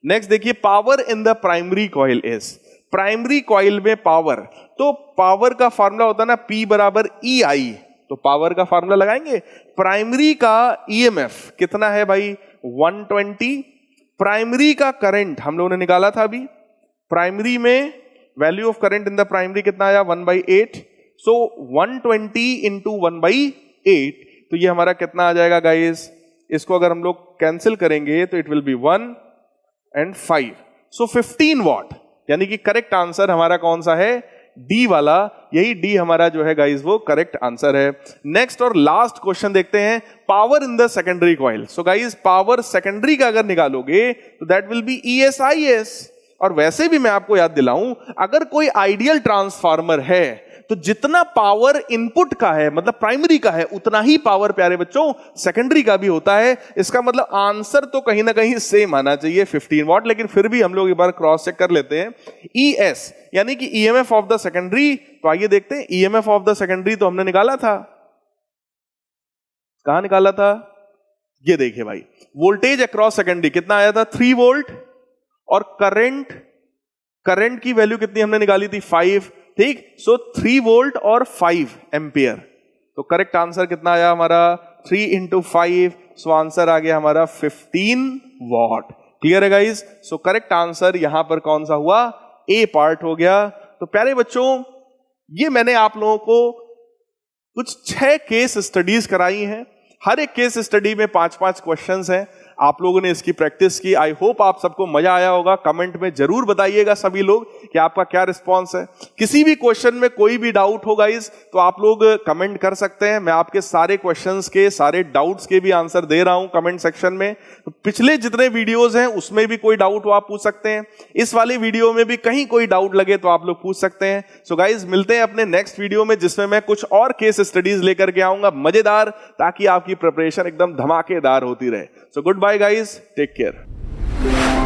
नेक्स्ट देखिए, power in the primary coil is, primary coil में पावर, तो पावर का फार्मूला होता है ना P बराबर EI, तो पावर का फार्मूला लगाएंगे। प्राइमरी का EMF कितना है भाई 120, प्राइमरी का करंट हम लोगों ने निकाला था अभी, प्राइमरी में value of current in the primary कितना आया 1/8, सो 120 इंटू 1/8, तो ये हमारा कितना आ जाएगा गाइस, इसको अगर हम लोग कैंसिल करेंगे तो it will be 1 and 5, so 15 what, यानी कि करेक्ट आंसर हमारा कौन सा है डी वाला, यही डी हमारा जो है गाइस वो करेक्ट आंसर है। नेक्स्ट और लास्ट क्वेश्चन देखते हैं, power in the secondary coil. So guys power secondary का अगर निकालोगे तो दैट विल बी ESIS, और वैसे भी मैं आपको याद दिलाऊं, अगर कोई आइडियल ट्रांसफार्मर है तो जितना पावर इनपुट का है मतलब प्राइमरी का है उतना ही पावर प्यारे बच्चों सेकेंडरी का भी होता है। इसका मतलब आंसर तो कहीं ना कहीं सेम आना चाहिए 15 वॉट, लेकिन फिर भी हम लोग एक बार क्रॉस चेक कर लेते हैं। ES यानी कि EMF ऑफ द सेकेंडरी, तो आइए देखते हैं EMF ऑफ द सेकेंडरी तो हमने निकाला था, कहां निकाला था, ये देखिए भाई, वोल्टेज अक्रॉस सेकेंडरी कितना आया था 3 वोल्ट, और करंट की वैल्यू कितनी हमने निकाली थी 5, ठीक, सो 3 वोल्ट और 5 एम्पियर, तो करेक्ट आंसर कितना आया हमारा 3 इंटू 5, सो आंसर आ गया हमारा 15 वॉट। क्लियर है गाइस, सो करेक्ट आंसर यहां पर कौन सा हुआ, ए पार्ट हो गया। तो प्यारे बच्चों ये मैंने आप लोगों को कुछ 6 केस स्टडीज कराई हैं, हर एक केस स्टडी में 5-5 क्वेश्चंस हैं, आप लोगों ने इसकी प्रैक्टिस की। आई होप आप सबको मजा आया होगा। कमेंट में जरूर बताइएगा सभी लोग कि आपका क्या रिस्पांस है। किसी भी क्वेश्चन में कोई भी डाउट हो गाइस तो आप लोग कमेंट कर सकते हैं, मैं आपके सारे क्वेश्चंस के सारे डाउट्स के भी आंसर दे रहा हूं कमेंट सेक्शन में। तो पिछले जितने वीडियोस हैं उसमें भी कोई डाउट हो आप पूछ सकते हैं, इस वाली वीडियो में भी कहीं कोई डाउट लगे तो आप लोग पूछ सकते हैं। सो गाइस मिलते हैं अपने नेक्स्ट वीडियो में जिसमें मैं कुछ और केस स्टडीज लेकर के आऊंगा मजेदार, ताकि आपकी प्रिपरेशन एकदम धमाकेदार होती रहे। So goodbye guys, take care.